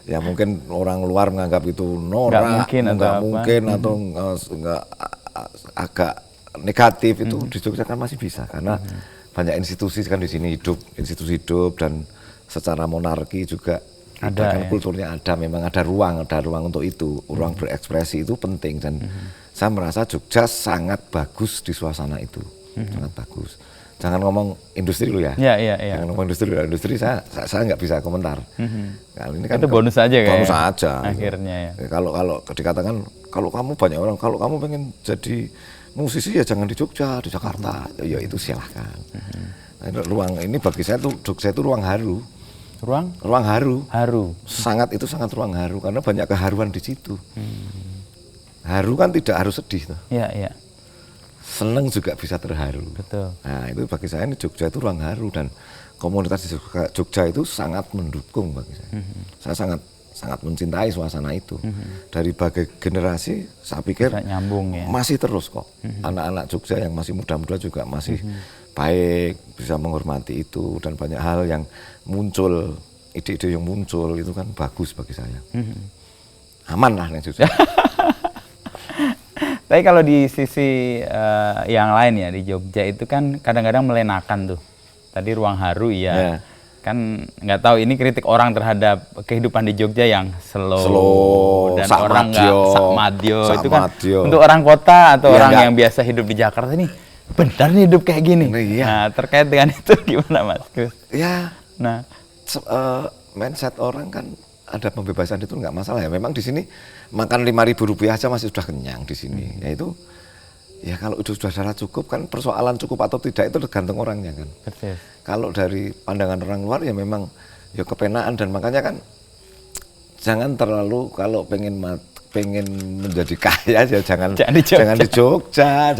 ya mungkin orang luar menganggap itu norak, nggak mungkin atau nggak agak negatif, itu di Jogja kan masih bisa karena banyak institusi kan di sini institusi hidup, dan secara monarki juga ada kan, kulturnya ada, memang ada ruang untuk itu, ruang berekspresi itu penting, dan saya merasa Jogja sangat bagus di suasana itu, sangat bagus. Jangan ngomong industri dulu ya. Jangan ngomong industri dulu. Industri saya nggak bisa komentar. Kali ini kan itu bonus aja kan. Bonus aja. Akhirnya ya. Kalau dikatakan kalau kamu banyak orang, kalau kamu pengen jadi musisi ya jangan di Jogja, di Jakarta. Ya itu silahkan. Nah, ruang ini bagi saya tuh Jogja itu ruang haru. Ruang haru. Sangat ruang haru karena banyak keharuan di situ. Haru kan tidak harus sedih tuh. Iya. Seneng juga bisa terharu. Betul. Nah itu bagi saya ini Jogja itu ruang haru, dan komunitas di Jogja itu sangat mendukung bagi saya. Saya sangat mencintai suasana itu. Dari berbagai generasi saya pikir nyambung, ya? Masih terus kok. Anak-anak Jogja yang masih muda-muda juga masih baik, bisa menghormati itu, dan banyak hal yang muncul, ide-ide yang muncul itu kan bagus bagi saya. Aman lah nih Jogja. Tapi kalau di sisi yang lain ya, di Jogja itu kan kadang-kadang melenakan tuh. Tadi ruang haru ya. Kan nggak tahu ini kritik orang terhadap kehidupan di Jogja yang slow dan orang nggak sakmadyo. Itu kan untuk orang kota atau orang yang biasa hidup di Jakarta ini benar nih hidup kayak gini. Nah, terkait dengan itu gimana Mas Kris? Ya. Nah, mindset orang kan ada pembebasan itu nggak masalah ya. Memang di sini makan Rp5.000 aja masih sudah kenyang di sini. Yaitu ya kalau itu sudah cukup kan, persoalan cukup atau tidak itu tergantung orangnya kan. Betul. Kalau dari pandangan orang luar ya memang ya kepenaan, dan makanya kan jangan terlalu kalau pengen menjadi kaya ya jangan di Jogja.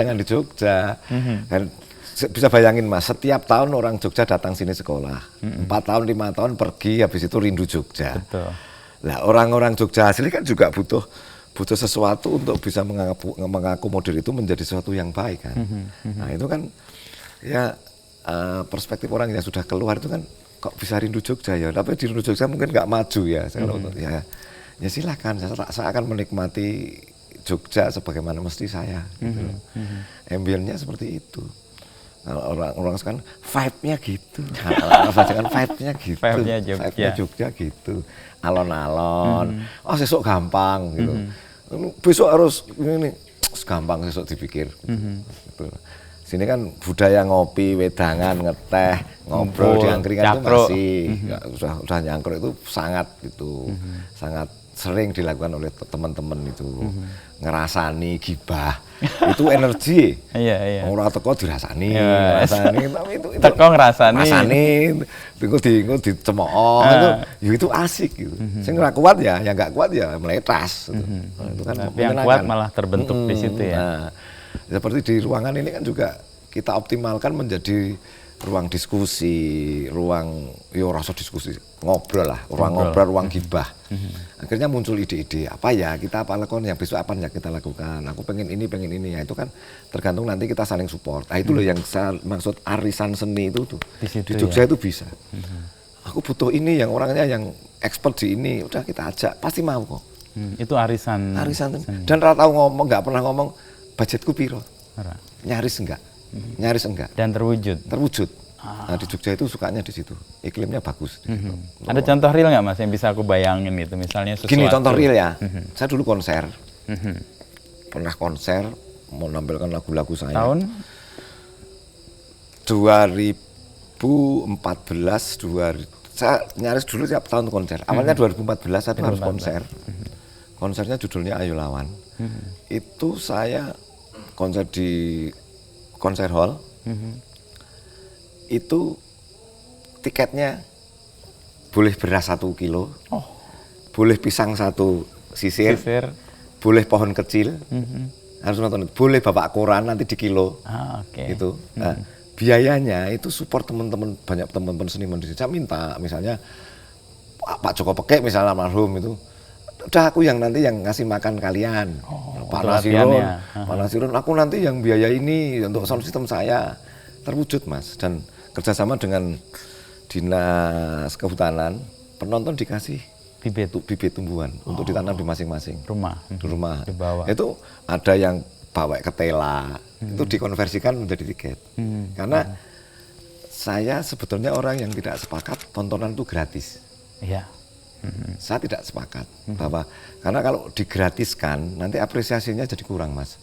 Dan bisa bayangin Mas, setiap tahun orang Jogja datang sini sekolah, 4 tahun 5 tahun pergi, habis itu rindu Jogja. Betul. Nah orang-orang Jogja asli kan juga butuh butuh sesuatu untuk bisa mengakomodir itu menjadi sesuatu yang baik kan. Nah itu kan ya perspektif orang yang sudah keluar itu kan kok bisa rindu Jogja ya, tapi di rindu Jogja mungkin nggak maju ya. Ya silakan, saya akan menikmati Jogja sebagaimana mesti saya. Gitu. Ambience-nya seperti itu. Orang sekarang vibe-nya gitu. Jangan vibe-nya gitu. Vibe-nya Jogja gitu. Alon-alon. Oh, sesuk gampang gitu. Besok harus ini gampang sesuk dipikir. Gitu. Sini kan budaya ngopi, wedangan, ngeteh, ngobrol di angkringan itu masih sudah nyangkruk itu sangat gitu. Sangat sering dilakukan oleh teman-teman itu. Ngerasani gibah. Itu energi. Iya. Ora teko dirasani, ngrasani tapi itu teko ngrasani. Ngrasani, engko dicemooh itu asik gitu. Sing ora kuat ya enggak kuat ya meletas gitu. Itu kan tapi yang kuat malah terbentuk di situ ya. Nah, seperti di ruangan ini kan juga kita optimalkan menjadi ruang diskusi, ruang rasa diskusi, ngobrol lah, ruang gibah. Akhirnya muncul ide-ide, apa ya kita apa lakukan, yang besok apa yang kita lakukan. Aku pengen ini ya itu kan tergantung nanti kita saling support. Nah itu loh yang saya maksud arisan seni itu tuh. Di Jogja ya? Itu bisa. Aku butuh ini yang orangnya yang expert di ini, udah kita ajak, pasti mau kok. Itu arisan seni. Dan rata ngomong, nggak pernah ngomong budgetku piro. Nyaris enggak. Dan terwujud. Nah di Jogja itu sukanya di situ, iklimnya bagus. Di situ. Ada contoh real nggak Mas yang bisa aku bayangin gitu, misalnya sesuatu. Gini contoh real ya, saya dulu konser, pernah konser mau menampilkan lagu-lagu saya. Tahun? 2014, saya nyaris dulu tiap tahun konser. Awalnya 2014 saya tuh harus konser. Konsernya judulnya Ayo Lawan. Itu saya konser di konser hall. Itu tiketnya boleh beras 1 kilo, boleh pisang 1 sisir, boleh pohon kecil, harus nonton, boleh bapak koran nanti di kilo, gitu. Nah, biayanya itu support teman-teman, banyak teman-teman seniman di sini. Saya minta misalnya Pak Joko Pekek misalnya almarhum itu, udah aku yang nanti yang ngasih makan kalian, Pak Nasiron, aku nanti yang biaya ini untuk sound system saya. Terwujud Mas, dan kerjasama dengan Dinas Kehutanan, penonton dikasih bibit tumbuhan untuk ditanam di masing-masing rumah. Itu ada yang bawa ketela, itu dikonversikan menjadi tiket. Karena saya sebetulnya orang yang tidak sepakat tontonan itu gratis. Iya. Saya tidak sepakat bahwa karena kalau digratiskan nanti apresiasinya jadi kurang Mas.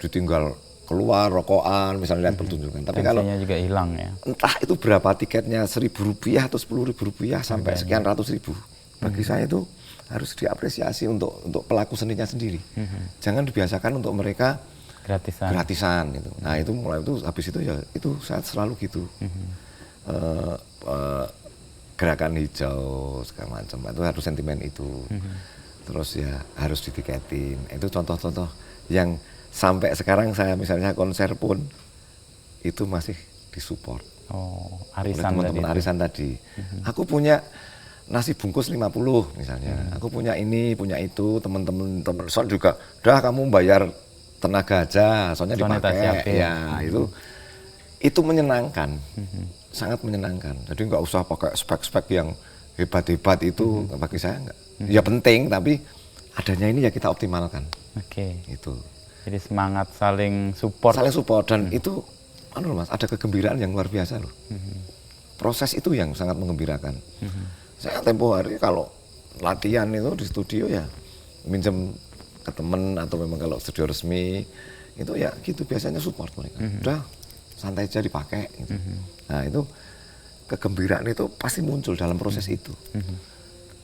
Ditinggal keluar rokokan misalnya lihat pertunjukan, tapi kalau juga hilang ya, entah itu berapa tiketnya, Rp1.000 atau Rp10.000 sampai sekian ratus ribu, bagi saya itu harus diapresiasi untuk pelaku seninya sendiri. Jangan dibiasakan untuk mereka gratisan gitu. Nah itu mulai itu habis itu ya itu saya selalu gitu. Gerakan hijau segala macam itu harus sentimen itu. Terus ya harus ditiketin. Itu contoh-contoh yang sampai sekarang saya misalnya konser pun itu masih disupport. Arisan teman-teman arisan tadi. Aku punya nasi bungkus 50 misalnya. Aku punya ini, punya itu, teman-teman soal juga, udah kamu bayar tenaga aja, soalnya dipakai. Ya, itu menyenangkan. Sangat menyenangkan. Jadi nggak usah pakai spek-spek yang hebat-hebat itu bagi saya enggak. Ya penting tapi adanya ini ya kita optimalkan. Itu. Jadi semangat saling support. Saling support dan itu Mas, ada kegembiraan yang luar biasa loh. Proses itu yang sangat menggembirakan. Saya tempo hari kalau latihan itu di studio ya minjem ke temen atau memang kalau studio resmi itu ya gitu biasanya support mereka. Udah santai aja dipakai gitu. Nah, itu kegembiraan itu pasti muncul dalam proses itu.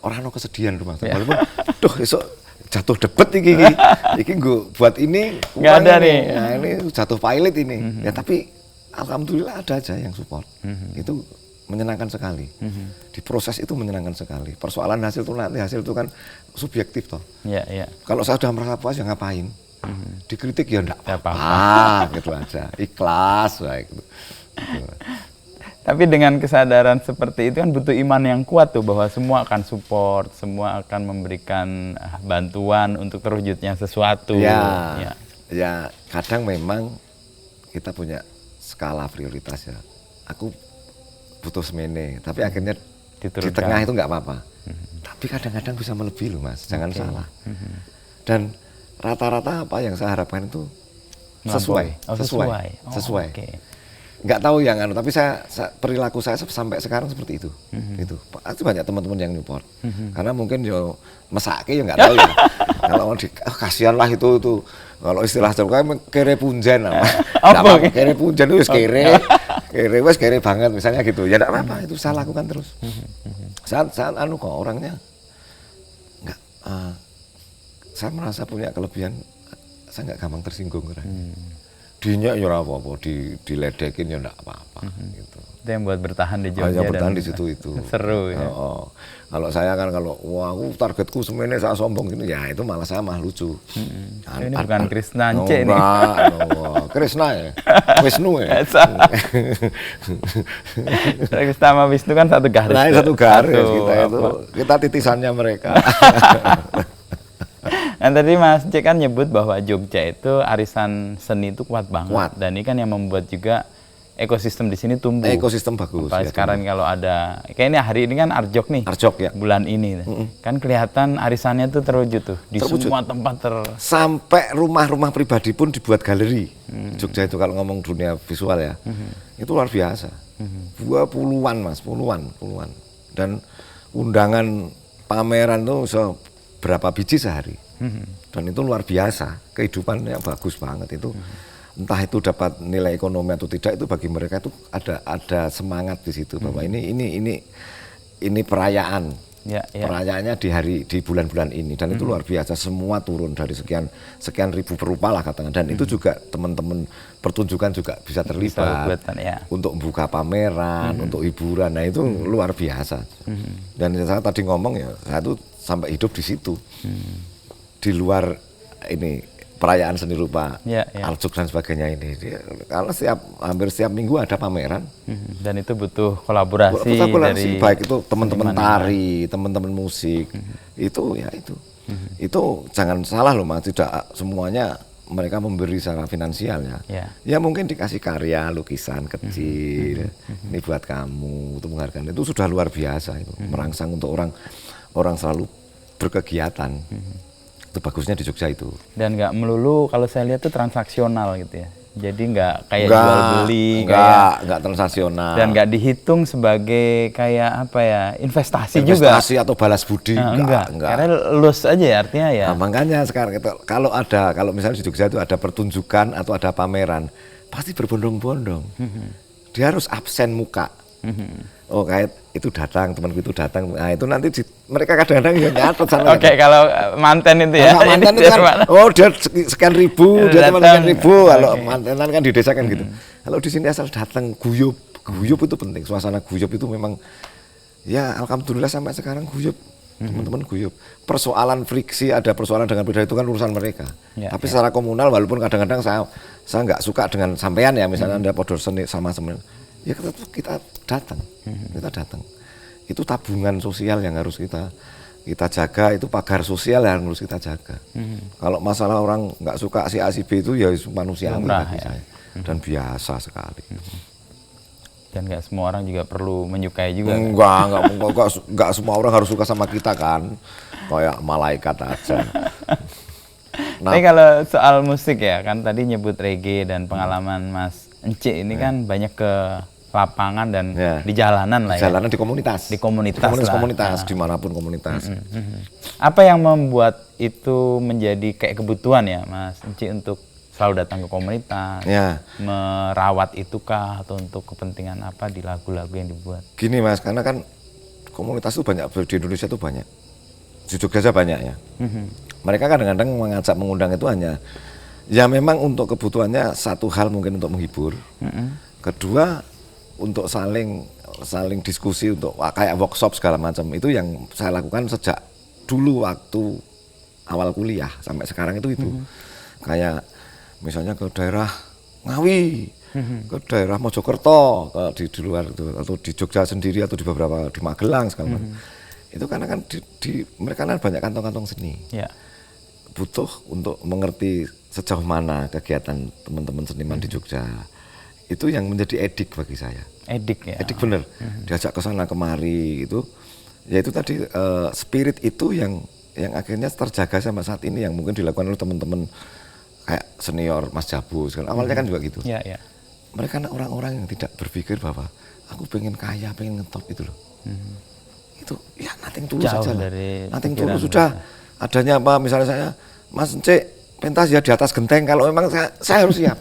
Orang no kesedihan rumah. Walaupun esok jatuh debet iki gue buat ini nggak ada ini. nih. Nah, ini jatuh pilot ini. Ya tapi alhamdulillah ada aja yang support. Itu menyenangkan sekali. Di proses itu menyenangkan sekali. Persoalan hasil itu nanti hasil itu kan subjektif toh. Kalau saya sudah merasa puas ya ngapain? Dikritik ya enggak apa-apa gitu aja. Ikhlas baik gitu. Tapi dengan kesadaran seperti itu kan butuh iman yang kuat tuh, bahwa semua akan support, semua akan memberikan bantuan untuk terwujudnya sesuatu. Ya kadang memang kita punya skala prioritas ya. Aku butuh semene, tapi akhirnya di tengah itu nggak apa-apa. Tapi kadang-kadang bisa melebihi loh Mas, jangan salah. Dan rata-rata apa yang saya harapkan itu sesuai. Nggak tahu yang tapi saya perilaku saya sampai sekarang seperti itu. Itu pasti banyak teman-teman yang nyupport. Karena mungkin yo mesake ya nggak tahu ya. Kalau kasihan lah itu kalau istilah Jawa kayak kere punjen apa. Kere punjen itu wis kere banget misalnya gitu. Ya enggak apa-apa, itu saya lakukan terus. Saat kok orangnya enggak saya merasa punya kelebihan, saya enggak gampang tersinggung orangnya. Dinya ya ora apa-apa, diledekin ya enggak apa-apa gitu. Itu yang buat bertahan di Jogja. Bertahan di situ itu. Seru ya. Kalau saya kan wah aku targetku semene saya sombong gitu ya, itu malah saya mah lucu. Ini bukan Krisna Ance ini. Krisna ya. Wisnu ya. Krisna sama Wisnu kan satu garis. Nah, satu garis kita titisannya mereka. Nah tadi Mas Cek kan nyebut bahwa Jogja itu arisan seni itu kuat banget. Dan ini kan yang membuat juga ekosistem di sini tumbuh. Ekosistem bagus. Ya, sekarang kalau ada, kayak ini hari ini kan Arjok nih. Arjok ya. Bulan ini. Kan kelihatan arisannya tuh terwujud tuh. Di semua tempat sampai rumah-rumah pribadi pun dibuat galeri. Jogja itu kalau ngomong dunia visual ya. Itu luar biasa. Puluhan Mas, puluhan. Dan undangan pameran tuh berapa biji sehari. Dan itu luar biasa, kehidupannya bagus banget itu. Entah itu dapat nilai ekonomi atau tidak, itu bagi mereka itu ada semangat di situ bahwa ini perayaan. Perayaannya di bulan-bulan ini, dan itu luar biasa, semua turun dari sekian ribu perupa lah katakan, dan itu juga teman-teman pertunjukan juga bisa terlibat untuk membuka pameran, untuk hiburan. Nah itu luar biasa. Dan saya tadi ngomong ya, saya tuh sampai hidup di situ. Di luar ini perayaan seni rupa Arjok dan sebagainya ini, karena hampir setiap minggu ada pameran. Dan itu butuh kolaborasi dari baik itu teman-teman tari, teman-teman musik. Itu jangan salah loh Mas, tidak semuanya mereka memberi secara finansial ya mungkin dikasih karya lukisan kecil, ini buat kamu, untuk menghargai, itu sudah luar biasa itu. Merangsang untuk orang selalu berkegiatan. Itu bagusnya di Jogja itu. Dan nggak melulu, kalau saya lihat tuh transaksional gitu ya. Jadi nggak kayak jual beli, nggak transaksional. Dan nggak dihitung sebagai kayak apa ya, investasi juga. Investasi atau balas budi. Enggak. Karena lulus aja ya artinya ya. Nah, makanya sekarang kalau misalnya di Jogja itu ada pertunjukan atau ada pameran, pasti berbondong-bondong. Dia harus absen muka. Oh kayak itu datang, temanku itu datang. Nah itu nanti mereka kadang-kadang ya nyatet sana. Oke, kalau manten itu ya. Manten itu kan, dia sekian ribu, dia teman sekian ribu. Kalau mantenan kan di desa kan gitu. Kalau di sini asal datang guyup itu penting. Suasana guyup itu memang ya alhamdulillah sampai sekarang guyup. Teman-teman guyup. Persoalan friksi, ada persoalan dengan beda itu kan urusan mereka. Tapi secara komunal, walaupun kadang-kadang saya nggak suka dengan sampean ya, misalnya Anda podor seni sama semen, ya kita datang. Itu tabungan sosial yang harus kita jaga, itu pagar sosial yang harus kita jaga. Kalau masalah orang nggak suka si A si B itu ya manusiawi bagi saya, dan biasa sekali. Dan nggak semua orang juga perlu menyukai juga. Enggak semua orang harus suka sama kita kan, kayak malaikat aja. Tapi kalau soal musik ya, kan tadi nyebut reggae dan pengalaman Mas Ence ini kan banyak ke lapangan dan di jalanan lah ya. Jalanan di komunitas. Di komunitas, dimanapun komunitas. Apa yang membuat itu menjadi kayak kebutuhan ya Mas Ence untuk selalu datang ke komunitas, merawat itukah atau untuk kepentingan apa di lagu-lagu yang dibuat? Gini Mas, karena kan komunitas itu banyak, di Indonesia itu banyak. Di Jogja saja banyak ya. Mereka kadang-kadang mengundang itu hanya ya memang untuk kebutuhannya, satu hal mungkin untuk menghibur. Kedua untuk saling diskusi, untuk kayak workshop segala macam. Itu yang saya lakukan sejak dulu waktu awal kuliah sampai sekarang itu. Kayak misalnya ke daerah Ngawi, ke daerah Mojokerto, di luar itu, atau di Jogja sendiri, atau di beberapa di Magelang segala macam. Itu karena kan mereka kan banyak kantong-kantong seni. Ya. Butuh untuk mengerti sejauh mana kegiatan teman-teman seniman di Jogja. Itu yang menjadi edik bagi saya. Edik ya. Edik bener. Diajak ke sana kemari gitu. Ya itu tadi spirit itu yang akhirnya terjaga sampai saat ini, yang mungkin dilakukan oleh teman-teman kayak senior Mas Jabu. Awalnya kan juga gitu. Ya, ya. Mereka orang-orang yang tidak berpikir bahwa aku pengen kaya, pengen ngetop itu loh. Itu ya nothing tulus Jauh saja lah. dari Nothing pikiran tulus sudah. Adanya apa, misalnya saya, Mas Encik, pentas ya di atas genteng, kalau memang saya harus siap.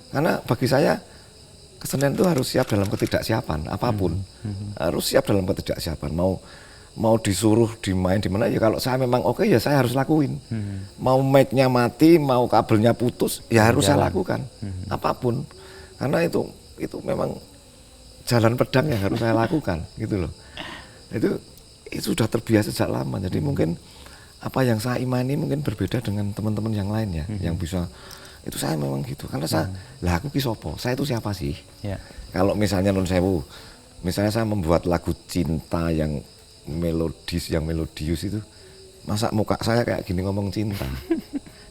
Karena bagi saya kesenian itu harus siap dalam ketidaksiapan apapun. Harus siap dalam ketidaksiapan. Mau disuruh dimain di mana ya, kalau saya memang oke ya saya harus lakuin. Mau mic-nya mati, mau kabelnya putus ya harus saya lakukan. Apapun. Karena itu memang jalan pedang yang harus saya lakukan gitu loh. Itu sudah terbiasa sejak lama. Jadi mungkin apa yang saya imani mungkin berbeda dengan teman-teman yang lain ya, yang bisa itu saya memang gitu. Karena saya lah aku ki sopo? Saya itu siapa sih? Ya. Kalau misalnya Nun Sewu, misalnya saya membuat lagu cinta yang melodius itu, masa muka saya kayak gini ngomong cinta?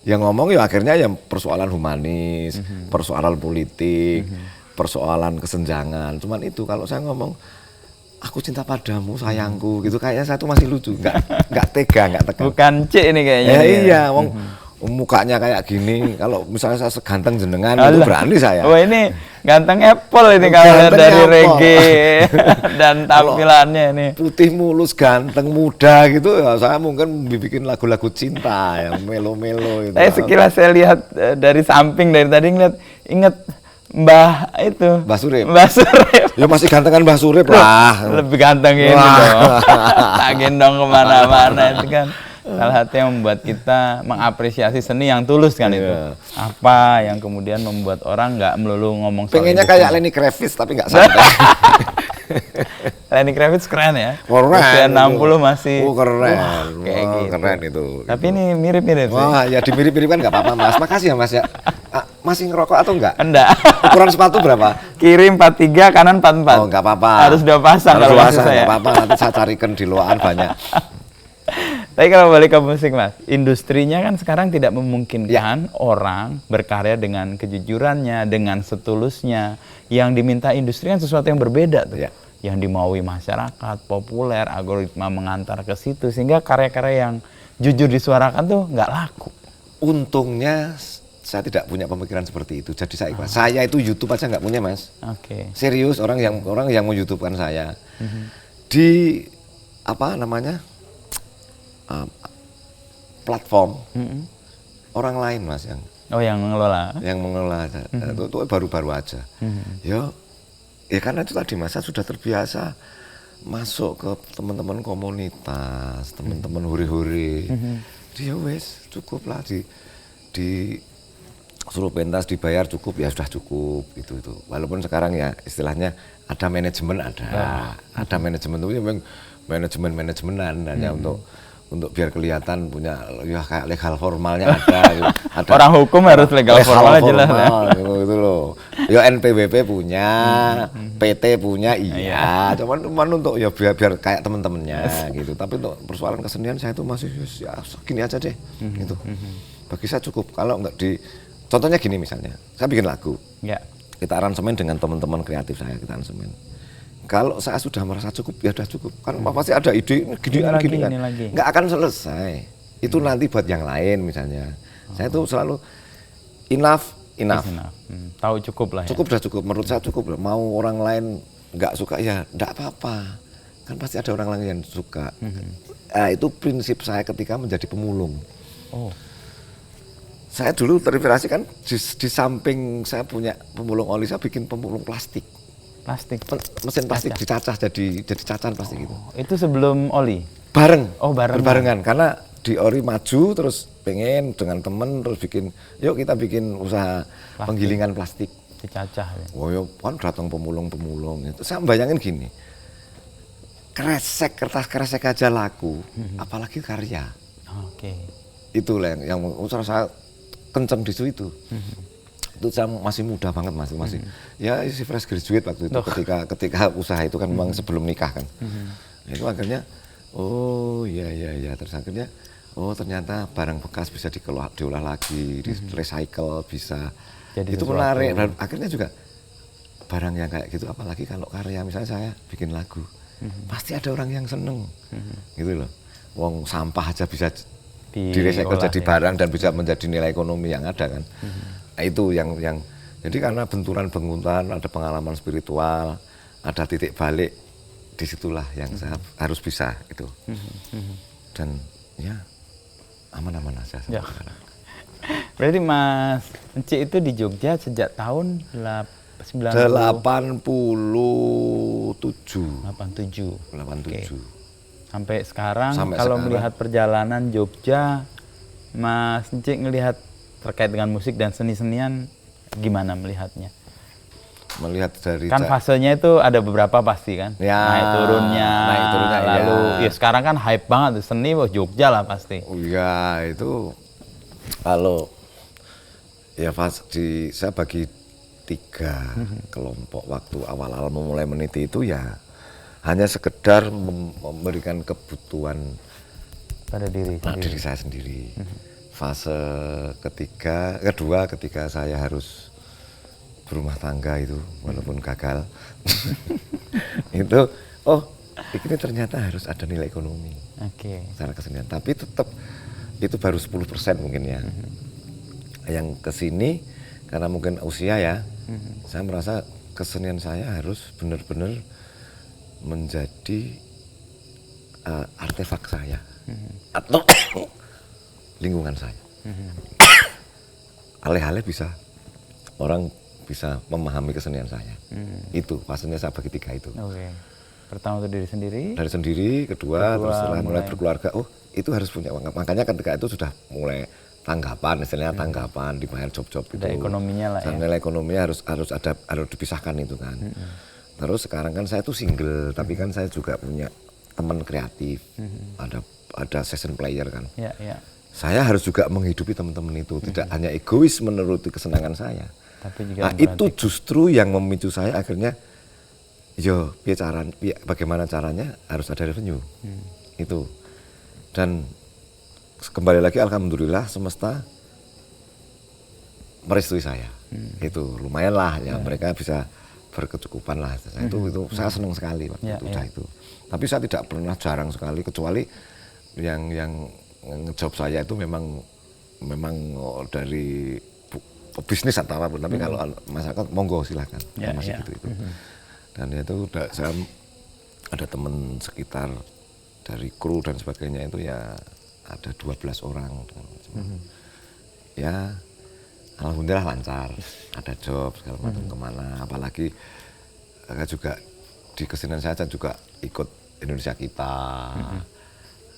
Yang ngomong ya akhirnya ya persoalan humanis, persoalan politik, persoalan kesenjangan. Cuman itu kalau saya ngomong aku cinta padamu sayangku gitu, kayaknya saya tuh masih lucu, nggak tega, nggak tegang. Bukan cek ini kayaknya. Ya iya, mukanya kayak gini. Kalau misalnya saya seganteng jenengan itu berani saya. Oh ini ganteng Apple ini kalau lihat dari reggae dan tampilannya ini. Putih mulus, ganteng, muda gitu ya, saya mungkin bikin lagu-lagu cinta yang melo-melo itu. Sekilas saya lihat dari samping dari tadi ngeliat, inget Mbah Surip. Ya masih gantengan Mbah Surip lah. Lebih ganteng ini dong. Tak gendong kemana-mana itu kan. Salah satu yang membuat kita mengapresiasi seni yang tulus kan itu. Apa yang kemudian membuat orang nggak melulu ngomong soal pengennya kayak Lenny Kravitz tapi nggak sampai. Lenny Kravitz keren ya. Keren. Usia 60 masih. Keren. Kayak gitu. Keren itu. Tapi ini mirip-mirip sih. Wah, ya dimirip-miripkan nggak apa-apa Mas. Makasih ya Mas ya. Masih ngerokok atau enggak? Enggak. Ukuran sepatu berapa? Kiri 43, kanan 44. Oh, enggak apa-apa. Harus 2 pasang kalau maksud pasang, saya. enggak apa-apa, nanti saya carikan di luaran banyak. Tapi kalau balik ke musik Mas, industrinya kan sekarang tidak memungkinkan orang berkarya dengan kejujurannya, dengan setulusnya. Yang diminta industri kan sesuatu yang berbeda tuh. Ya. Yang dimaui masyarakat, populer, algoritma mengantar ke situ. Sehingga karya-karya yang jujur disuarakan tuh nggak laku. Untungnya saya tidak punya pemikiran seperti itu. Jadi saya ikhlas. Saya itu YouTube aja nggak punya Mas. Oke. Serius, orang yang mau YouTube-kan saya. Di apa namanya? Platform orang lain Mas yang mengelola itu baru-baru aja. Ya karena itu tadi Mas, saya sudah terbiasa masuk ke teman-teman komunitas, teman-teman huri-huri. Dia wes cukup lah di suruh pentas dibayar cukup ya sudah cukup itu. Walaupun sekarang ya istilahnya ada manajemen ada manajemen itu memang manajemenan hanya untuk biar kelihatan punya ya kayak legal formalnya ada. Orang hukum harus legal formalnya jelas ya. Gitu loh. Ya NPWP punya, PT punya iya. Cuman untuk ya biar kayak teman-temannya gitu. Tapi untuk persoalan kesenian saya itu masih ya gini aja deh gitu. Bagi saya cukup. Kalau enggak contohnya gini misalnya, saya bikin lagu. Ya. Kita aransemen dengan teman-teman kreatif saya, kita aransemen. Kalau saya sudah merasa cukup, ya sudah cukup. Kan pasti ada ide gini kan. Nggak akan selesai. Itu nanti buat yang lain misalnya. Saya itu selalu enough. Tahu cukup lah ya. Cukup dah cukup. Menurut saya cukup. Mau orang lain nggak suka ya nggak apa-apa. Kan pasti ada orang lain yang suka. Itu prinsip saya ketika menjadi pemulung. Oh. Saya dulu terinspirasi kan di samping saya punya pemulung oli, saya bikin pemulung plastik. Mesin plastik dicacah jadi cacahan plastik gitu. Itu sebelum oli? Berbarengan karena di ori maju terus pengen dengan temen terus yuk kita bikin usaha penggilingan plastik. Dicacah ya? Oh ya kan datang pemulung itu. Saya bayangin gini, kertas kresek aja laku, apalagi karya. Oke. Itulah yang usaha saya kenceng di situ. itu saya masih muda banget masih ya isi fresh graduate waktu itu ketika usaha itu kan memang sebelum nikah kan. Itu akhirnya oh iya terus akhirnya oh ternyata barang bekas bisa diolah lagi, di recycle bisa. Jadi itu menarik dan akhirnya juga barang yang kayak gitu apalagi kalau karya misalnya saya bikin lagu. Pasti ada orang yang seneng. Gitu loh. Wong sampah aja bisa di-recycle jadi barang dan bisa menjadi nilai ekonomi yang ada kan. Nah, itu yang jadi karena benturan-benturan ada pengalaman spiritual, ada titik balik, disitulah yang saya harus bisa itu. Dan ya aman-aman aja sampai sekarang. Berarti Mas Encik itu di Jogja sejak tahun 87. Okay. Sampai sekarang kalau melihat perjalanan Jogja, Mas Encik ngelihat terkait dengan musik dan seni-senian gimana melihatnya? Melihat dari kan fasenya itu ada beberapa pasti kan, ya, naik turunnya lalu ya sekarang kan hype banget seni Jogja lah pasti. Oh iya itu kalau ya saya bagi 3 kelompok waktu awal-awal memulai meniti itu ya hanya sekedar memberikan kebutuhan pada diri saya sendiri. Fase kedua ketika saya harus berumah tangga itu walaupun gagal itu ini ternyata harus ada nilai ekonomi secara kesenian, tapi tetap itu baru 10% mungkin ya. Yang kesini karena mungkin usia ya, saya merasa kesenian saya harus benar-benar menjadi artefak saya atau lingkungan saya. Alih-alih bisa orang bisa memahami kesenian saya. Itu fasenya saya bagi 3 itu. Pertama itu diri sendiri. Dari sendiri, kedua terus setelah mulai berkeluarga, itu harus punya uang. Makanya ketika itu sudah mulai tanggapan, istilahnya tanggapan, dibayar job-job itu. Ada ekonominya lah ya. Nilai ekonominya harus dipisahkan itu kan. Terus sekarang kan saya tuh single, tapi kan saya juga punya teman kreatif, ada session player kan. Saya harus juga menghidupi teman-teman itu, tidak hanya egois menuruti kesenangan saya. Tapi juga itu justru yang memicu saya akhirnya, bagaimana caranya harus ada revenue, itu. Dan kembali lagi alhamdulillah semesta merestui saya, itu lumayan lah ya mereka bisa berkecukupan lah. Itu saya senang sekali waktu itu. Tapi saya tidak pernah jarang sekali kecuali yang ngejob saya itu memang dari bisnis atau apapun. Tapi kalau masyarakat monggo silakan masih gitu itu. Dan itu saya ada teman sekitar dari kru dan sebagainya itu ya ada 12 orang. Ya alhamdulillah lancar, ada job segala macam kemana, apalagi juga di kesenian saya juga ikut Indonesia Kita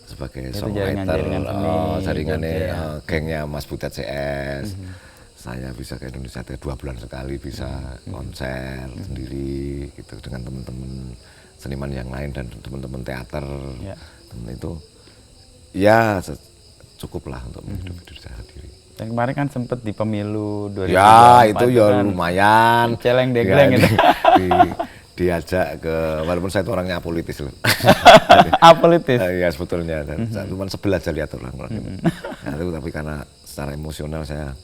sebagai songwriter, jaringannya gengnya Mas Butet CS. Saya bisa ke Indonesia 2 bulan sekali, bisa konser sendiri gitu dengan teman-teman seniman yang lain dan teman-teman teater. Teman itu ya cukuplah untuk menghidupi diri saya sendiri. Dan kemarin kan sempat di pemilu 2024. Ya itu ya kan lumayan. Celeng-degleng gitu. Diajak walaupun saya itu orangnya apolitis loh. Apolitis? Iya sebetulnya, saya cuma sebelah aja lihat orang itu. Tapi karena secara emosional saya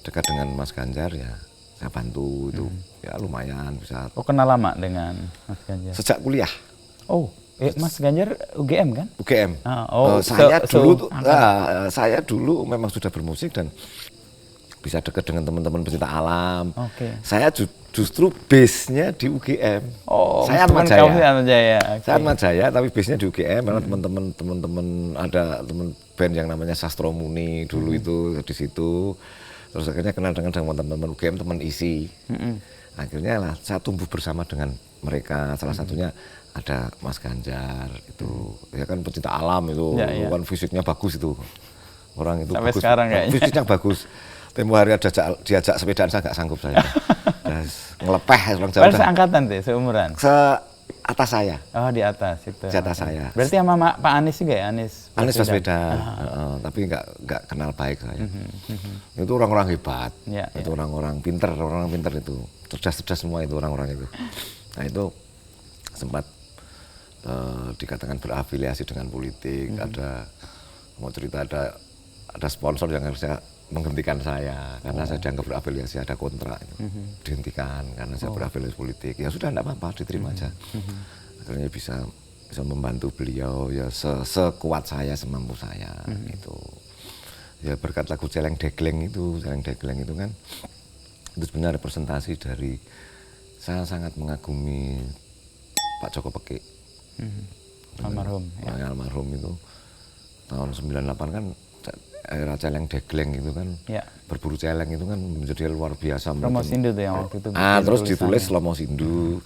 dekat dengan Mas Ganjar ya, saya bantu itu, ya lumayan bisa. Kenal lama dengan Mas Ganjar? Sejak kuliah. Mas Ganjar UGM kan? UGM. Saya dulu memang sudah bermusik dan bisa dekat dengan teman-teman pecinta alam. Saya justru base-nya di UGM. Saya Atma Jaya. Saya Atma Jaya, tapi base-nya di UGM karena teman-teman ada teman band yang namanya Sastro Muni dulu itu di situ. Terus akhirnya kenal dengan teman-teman UGM, teman isi. Akhirnya lah saya tumbuh bersama dengan mereka. Salah satunya ada Mas Ganjar itu, ya kan pecinta alam itu, kan fisiknya bagus itu. Orang itu sampai bagus. Sekarang kayaknya. Fisiknya bagus. Tempo hari diajak sepedaan saya nggak sanggup saya. Ngelepeh orang jauh. Seangkatan deh, seumuran? atas saya. Oh, di atas itu. Di atas saya. Berarti sama Pak Anies juga ya, Anies Baswedan. Tapi nggak kenal baik saya. Itu orang-orang hebat. Ya, itu orang-orang pinter itu. Cerdas-cerdas semua itu orang-orang itu. Nah itu sempat dikatakan berafiliasi dengan politik. Ada mau cerita ada sponsor yang harusnya menghentikan saya karena saya dianggap berafiliasi, ada kontrak dihentikan karena saya berafiliasi politik. Ya sudah, enggak apa-apa, diterima aja. Akhirnya bisa membantu beliau ya sekuat saya, semampu saya gitu. Ya berkat lagu Celeng Degleng itu kan itu sebenarnya representasi dari saya sangat mengagumi Pak Joko Pekik. Almarhum. Ya. Almarhum itu tahun 98 kan era Celeng Degleng itu kan, berburu celeng itu kan menjadi luar biasa. Lomo Sindu tuh yang waktu itu. Terus ditulis Lomo Sindu.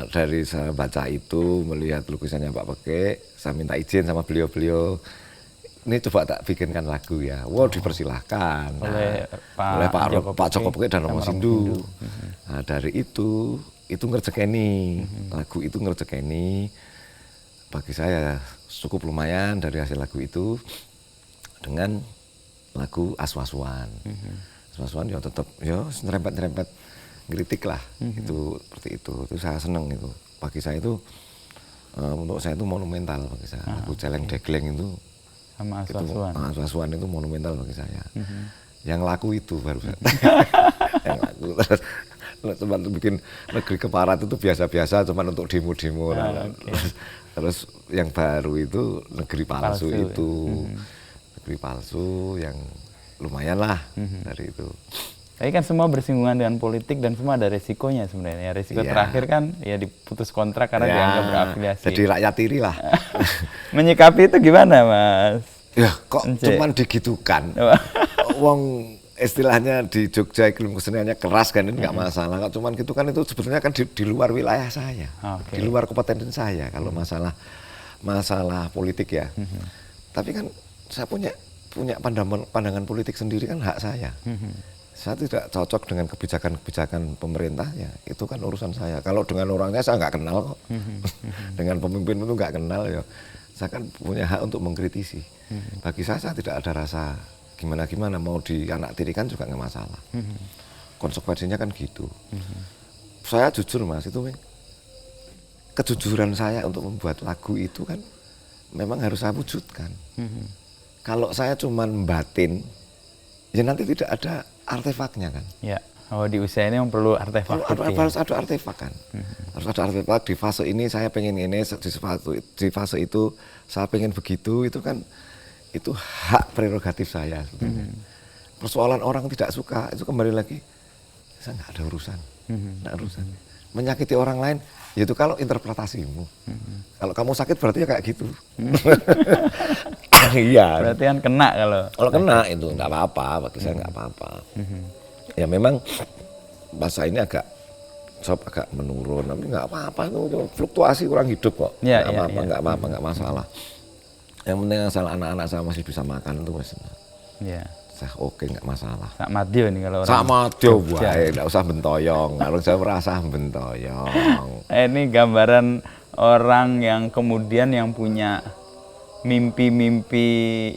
Dari saya baca itu, melihat lukisannya Pak Pekik, saya minta izin sama beliau-beliau, ini coba tak bikinkan lagu ya. Dipersilahkan. Oleh Pak Joko Pekik dan Lomo Sindu. Dari itu ngerjekeni, lagu itu ngerjekeni. Bagi saya cukup lumayan dari hasil lagu itu. Dengan lagu Aswaswan. Aswaswan ya tetap ya nyerempet ngeritik lah. Itu seperti itu saya seneng itu. Bagi saya itu untuk saya itu monumental bagi saya. Lagu Celeng Degleng itu sama Aswaswan. Aswaswan itu monumental bagi saya. Yang laku itu baru yang laku cuma bikin negeri keparat itu biasa-biasa, cuma untuk demo-demo. Terus yang baru itu negeri palsu. Itu negeri palsu yang lumayan lah dari itu. Tapi kan semua bersinggungan dengan politik dan semua ada resikonya sebenarnya. Resiko terakhir kan ya diputus kontrak karena dianggap berafiliasi. Jadi rakyat tiri lah. Menyikapi itu gimana, Mas? Ya kok cuman digitukan. Wong istilahnya di Jogja iklim keseniannya keras kan, ini nggak masalah. Kok cuman gitu kan, itu sebetulnya kan di luar wilayah saya, di luar kompetensi saya kalau masalah politik ya. Tapi kan saya punya pandangan politik sendiri, kan hak saya. Saya tidak cocok dengan kebijakan pemerintah, ya itu kan urusan saya. Kalau dengan orangnya saya nggak kenal kok. Dengan pemimpin itu nggak kenal ya. Saya kan punya hak untuk mengkritisi. Bagi saya tidak ada rasa gimana-gimana, mau dianaktirikan juga nggak masalah. Konsekuensinya kan gitu. Saya jujur Mas, itu kejujuran saya untuk membuat lagu itu kan memang harus saya wujudkan. Kalau saya cuman batin, ya nanti tidak ada artefaknya kan. Ya. Oh, di usia ini yang perlu artefak. Harus ada artefak kan. Harus ada artefak. Di fase ini saya pengen ini, di fase itu saya pengen begitu, itu kan itu hak prerogatif saya. Persoalan orang tidak suka, itu kembali lagi saya nggak ada urusan. Nggak urusan. Menyakiti orang lain, yaitu kalau interpretasimu. Kalau kamu sakit berarti ya kayak gitu. Iya. Berarti kan kena kalau kena itu nggak apa-apa, bagi saya nggak apa-apa. Ya memang masa ini agak menurun, tapi nggak apa-apa, itu fluktuasi orang hidup kok. Nggak apa-apa, nggak masalah. Yang penting asal anak-anak saya masih bisa makan itu mas. Ya. Oke, nggak masalah. Sak Madio ini kalau orang. Sak Madio, nggak usah bentoyong. Kalau saya merasa bentoyong. Ini gambaran orang yang kemudian yang punya mimpi-mimpi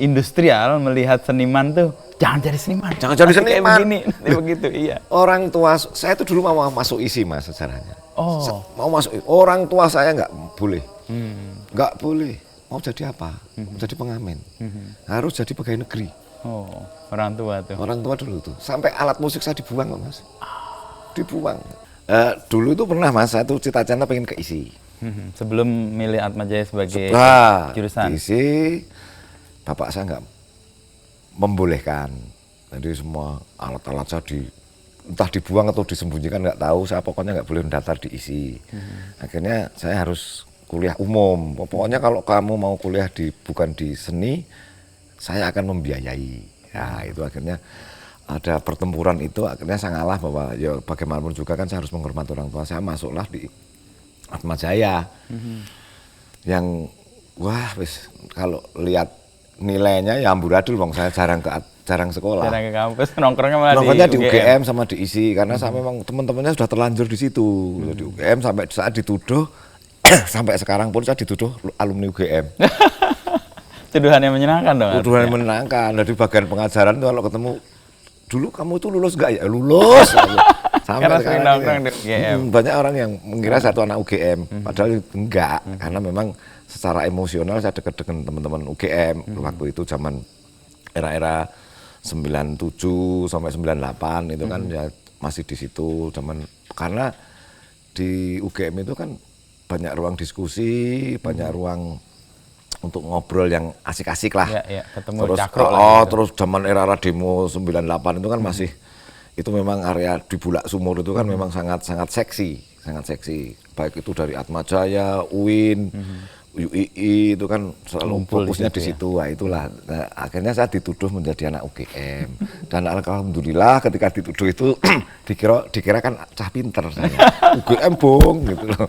industrial, melihat seniman tuh jangan jadi seniman. Jangan jadi seniman. Begini, begitu, iya. Orang tua saya itu dulu mau masuk isi mas sejarahnya. Mau masuk. Orang tua saya nggak boleh. Nggak boleh. Mau jadi apa? Mau jadi pengamen. Harus jadi pegawai negeri. Orang tua tuh. Orang tua dulu tuh. Sampai alat musik saya dibuang kok mas. Dibuang. Dulu itu pernah mas, saya tuh cita-cita pengen ke isi. Sebelum milih Atma Jaya sebagai jurusan. Di isi, bapak saya nggak membolehkan. Jadi semua alat-alat saya entah dibuang atau disembunyikan nggak tahu. Saya pokoknya nggak boleh mendaftar di isi. Akhirnya saya harus kuliah umum. Pokoknya kalau kamu mau kuliah bukan di seni, saya akan membiayai. Ya itu akhirnya ada pertempuran itu, akhirnya saya ngalah bahwa ya bagaimanapun juga kan saya harus menghormati orang tua. Saya masuklah di Atma Jaya. Yang wah wis kalau lihat nilainya ya amburadul, bang. Saya jarang sekolah. Jarang ke kampus, nongkrongnya malah Nongkrongnya di UGM. UGM sama di ISI karena saya memang teman-temannya sudah terlanjur di situ. Di UGM sampai saat dituduh sampai sekarang pun saya dituduh alumni UGM. Tuduhan yang menyenangkan dong. Tuduhan yang menyenangkan. Dari bagian pengajaran tuh kalau ketemu dulu kamu itu lulus nggak ya? Lulus. Sampai Karena sering sekarang nongkrong ya. di UGM. Banyak orang yang mengira satu anak UGM, padahal enggak. Karena memang secara emosional saya dekat dengan teman-teman UGM waktu itu zaman era-era 97 sampai 98 itu kan ya masih di situ zaman karena di UGM itu kan banyak ruang diskusi, banyak ruang untuk ngobrol yang asik-asik lah. Ya, ketemu Terus Cakro lah gitu. terus zaman era demo 98 itu kan masih itu memang area di Bulak Sumur itu kan memang sangat seksi, sangat seksi. Baik itu dari Atmajaya, UIN, UII itu kan selalu Ngumpul fokusnya di di situ situ. Nah, itulah. Nah, akhirnya saya dituduh menjadi anak UGM. Dan alhamdulillah ketika dituduh itu dikira kan cah pinter saya. UGM bong gitu loh.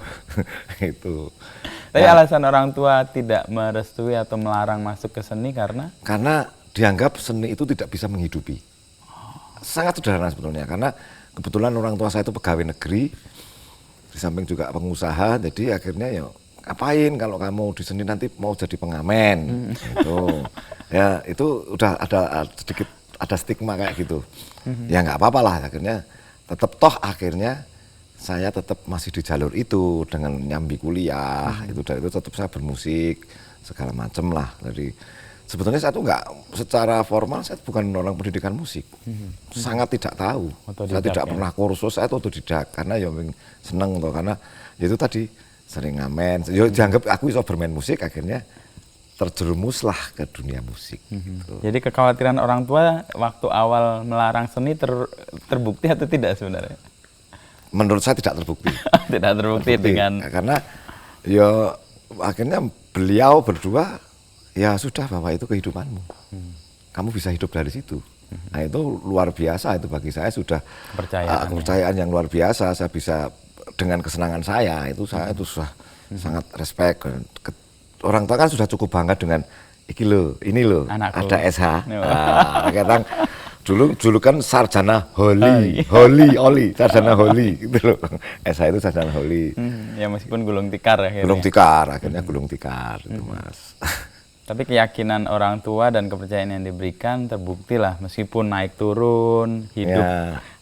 Itu. Tapi alasan orang tua tidak merestui atau melarang masuk ke seni karena dianggap seni itu tidak bisa menghidupi. Sangat sederhana sebetulnya karena kebetulan orang tua saya itu pegawai negeri di samping juga pengusaha, jadi akhirnya ya ngapain kalau kamu di seni nanti mau jadi pengamen gitu. Ya itu udah ada sedikit ada stigma kayak gitu. Ya nggak apa-apa lah, akhirnya tetap toh akhirnya saya tetap masih di jalur itu dengan nyambi kuliah itu, dan itu tetap saya bermusik segala macem lah. Jadi sebetulnya saya tuh nggak secara formal, saya bukan orang pendidikan musik, sangat tidak tahu. Saya tidak pernah kursus, saya tuh otodidak karena ya seneng tuh, karena ya itu tadi sering ngamen. Ya dianggap aku bisa bermain musik, akhirnya terjerumuslah ke dunia musik. Gitu. Jadi kekhawatiran orang tua waktu awal melarang seni terbukti atau tidak sebenarnya? Menurut saya tidak terbukti. Tidak terbukti dengan karena ya akhirnya beliau berdua ya sudah bahwa itu kehidupanmu. Kamu bisa hidup dari situ. Nah itu luar biasa, itu bagi saya sudah kepercayaan yang luar biasa. Saya bisa dengan kesenangan saya itu sudah sangat respect. Orang tua kan sudah cukup bangga dengan ini loh anakku. Ada SH. Nah, kadang dulu kan sarjana Holi, sarjana Holi gitu loh. SH itu sarjana Holi. Ya meskipun gulung tikar ya. Gulung tikar, akhirnya gulung tikar itu Mas. Tapi keyakinan orang tua dan kepercayaan yang diberikan terbukti lah, meskipun naik turun, hidup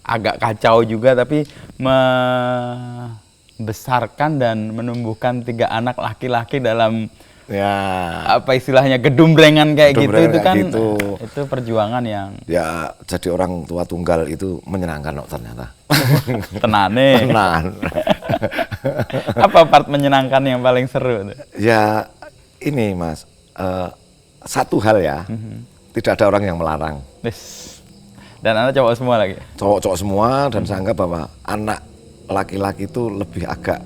agak kacau juga, tapi membesarkan dan menumbuhkan 3 anak laki-laki dalam apa istilahnya gedumrengan kayak gitu, itu kan itu perjuangan yang ya jadi orang tua tunggal itu menyenangkan kok ternyata. Tenane. Tenan. Apa part menyenangkan yang paling seru? Ya ini Mas, satu hal ya, tidak ada orang yang melarang. Dan anak cowok semua lagi? Cowok-cowok semua, dan saya anggap bahwa anak laki-laki itu lebih agak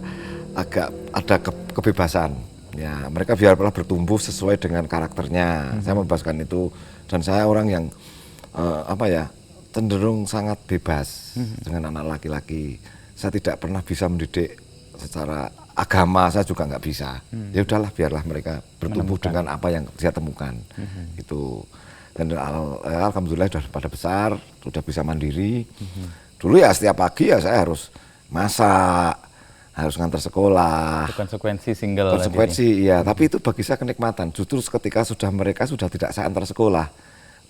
ada kebebasan. Ya, mereka biarlah bertumbuh sesuai dengan karakternya. Saya membebaskan itu, dan saya orang yang cenderung sangat bebas dengan anak laki-laki. Saya tidak pernah bisa mendidik secara agama, saya juga nggak bisa. Ya udahlah, biarlah mereka bertumbuh dengan apa yang saya temukan. Itu. Dan alhamdulillah sudah pada besar, sudah bisa mandiri. Dulu ya setiap pagi ya saya harus masak, harus ngantar sekolah. Itu konsekuensi single. Konsekuensi, iya. Tapi itu bagi saya kenikmatan. Justru ketika mereka sudah tidak saya antar sekolah,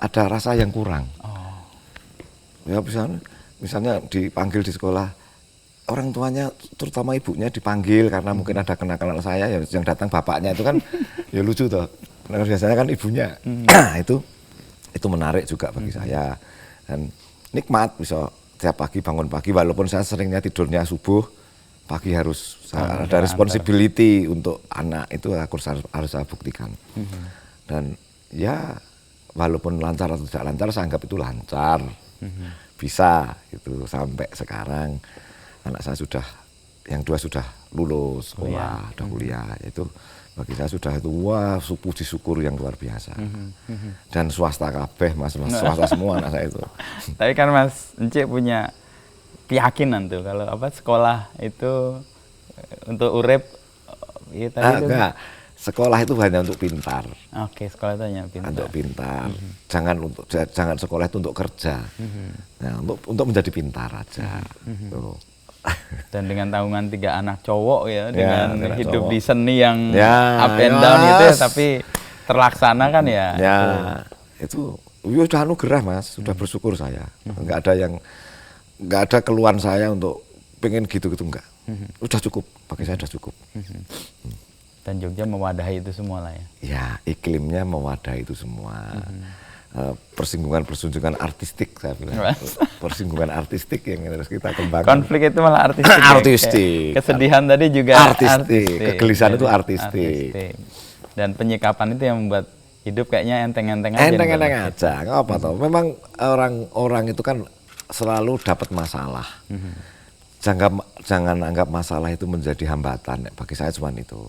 ada rasa yang kurang. Ya misalnya dipanggil di sekolah, orang tuanya, terutama ibunya dipanggil karena mungkin ada kenakalan saya, ya yang datang bapaknya itu kan ya lucu toh. Nah, biasanya kan ibunya. Itu menarik juga bagi saya. Dan nikmat bisa tiap pagi bangun pagi, walaupun saya seringnya tidurnya subuh, pagi harus ada responsibility untuk anak, itu aku harus saya buktikan. Dan ya walaupun lancar atau tidak lancar, saya anggap itu lancar. Bisa gitu sampai sekarang. Anak saya yang 2 sudah lulus sekolah, sudah kuliah. Itu bagi saya sudah itu puji syukur yang luar biasa. Dan swasta kabeh, Mas, swasta semua anak saya itu. Tapi kan Mas Encik punya keyakinan tuh kalau sekolah itu untuk urip ya tadi enggak. sekolah itu hanya untuk pintar. Oke, sekolah itu hanya pintar. Untuk pintar. Jangan sekolah itu untuk kerja. Nah, untuk menjadi pintar aja. Tuh. Dan dengan tanggungan 3 anak cowok ya, dengan anak hidup cowok. di seni yang Ya, up and down itu ya, tapi terlaksana kan ya. Ya, itu sudah anugerah Mas, sudah bersyukur saya. Nggak ada keluhan saya untuk pengen gitu-gitu enggak. Udah cukup, bagi saya udah cukup. Dan Jogja mewadahi itu semua lah ya. Ya, iklimnya mewadahi itu semua. Persinggungan artistik saya bilang. Persinggungan artistik yang harus kita kembangkan. Konflik itu malah artistik. Ya. Artistik. Kesedihan tadi juga artistik. Kegelisahan itu artistik. Dan penyikapan itu yang membuat hidup kayaknya enteng-enteng aja. Enteng-enteng aja, nggak apa toh. Memang orang itu kan selalu dapat masalah. Jangan anggap masalah itu menjadi hambatan. Bagi saya cuma itu.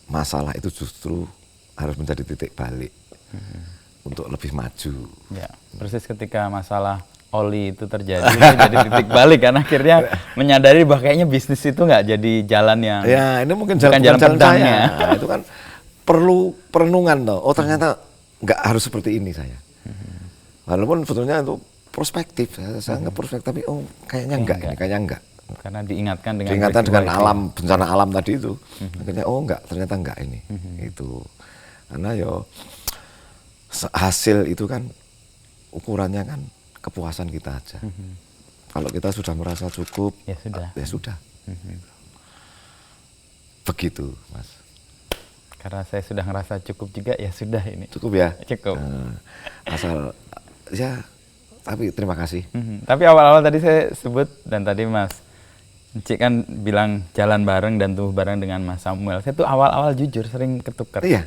Masalah itu justru harus menjadi titik balik untuk lebih maju. Ya, persis ketika masalah oli itu terjadi, itu jadi titik balik kan akhirnya menyadari bahwa kayaknya bisnis itu nggak jadi jalan yang. Ya, ini mungkin bukan jalan pedangnya. saya. Nah, itu kan perlu perenungan toh. Oh ternyata nggak harus seperti ini saya. Walaupun sebetulnya itu prospektif, saya nggak prospektif, tapi oh kayaknya enggak ini, kayaknya enggak. Karena diingatkan dengan alam, bencana alam tadi itu, akhirnya oh enggak, ternyata enggak ini, itu. Karena yo hasil itu kan ukurannya kan kepuasan kita aja. Kalau kita sudah merasa cukup, ya sudah. Begitu, Mas. Karena saya sudah ngerasa cukup juga, ya sudah ini. Cukup ya? Cukup. Asal ya. Tapi terima kasih. Tapi awal-awal tadi saya sebut dan tadi Mas Encik kan bilang jalan bareng dan tumbuh bareng dengan Mas Samuel. Saya tuh awal-awal jujur sering ketukar. Iya.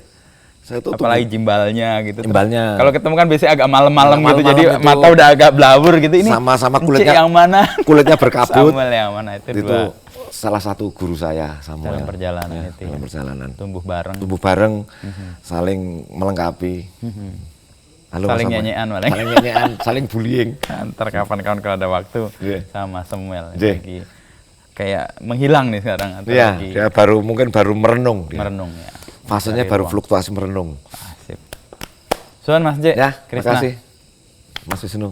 Saya tuh apalagi jimbalnya gitu. Jimbalnya. Kalau ketemu kan biasanya agak malam-malam gitu, jadi itu, mata udah agak blabur gitu. Ini sama-sama Encik kulitnya yang mana? Kulitnya berkabut. Samuel yang mana itu dua. Salah satu guru saya Samuel. Dalam perjalanan ya, itu. Dalam perjalanan. Tumbuh bareng. Tumbuh bareng, saling melengkapi. Halo, saling nyanyian malah. Saling nyanyian, saling bullying. Ntar kapan-kapan kalau ada waktu sama Samuel lagi kayak menghilang nih sekarang atau lagi dia mungkin baru merenung dia. Merenung ya. Fasenya baru fluktuasi merenung. Asip. Suan Mas J. Ya, Krisna. terima kasih. Mas Wisnu.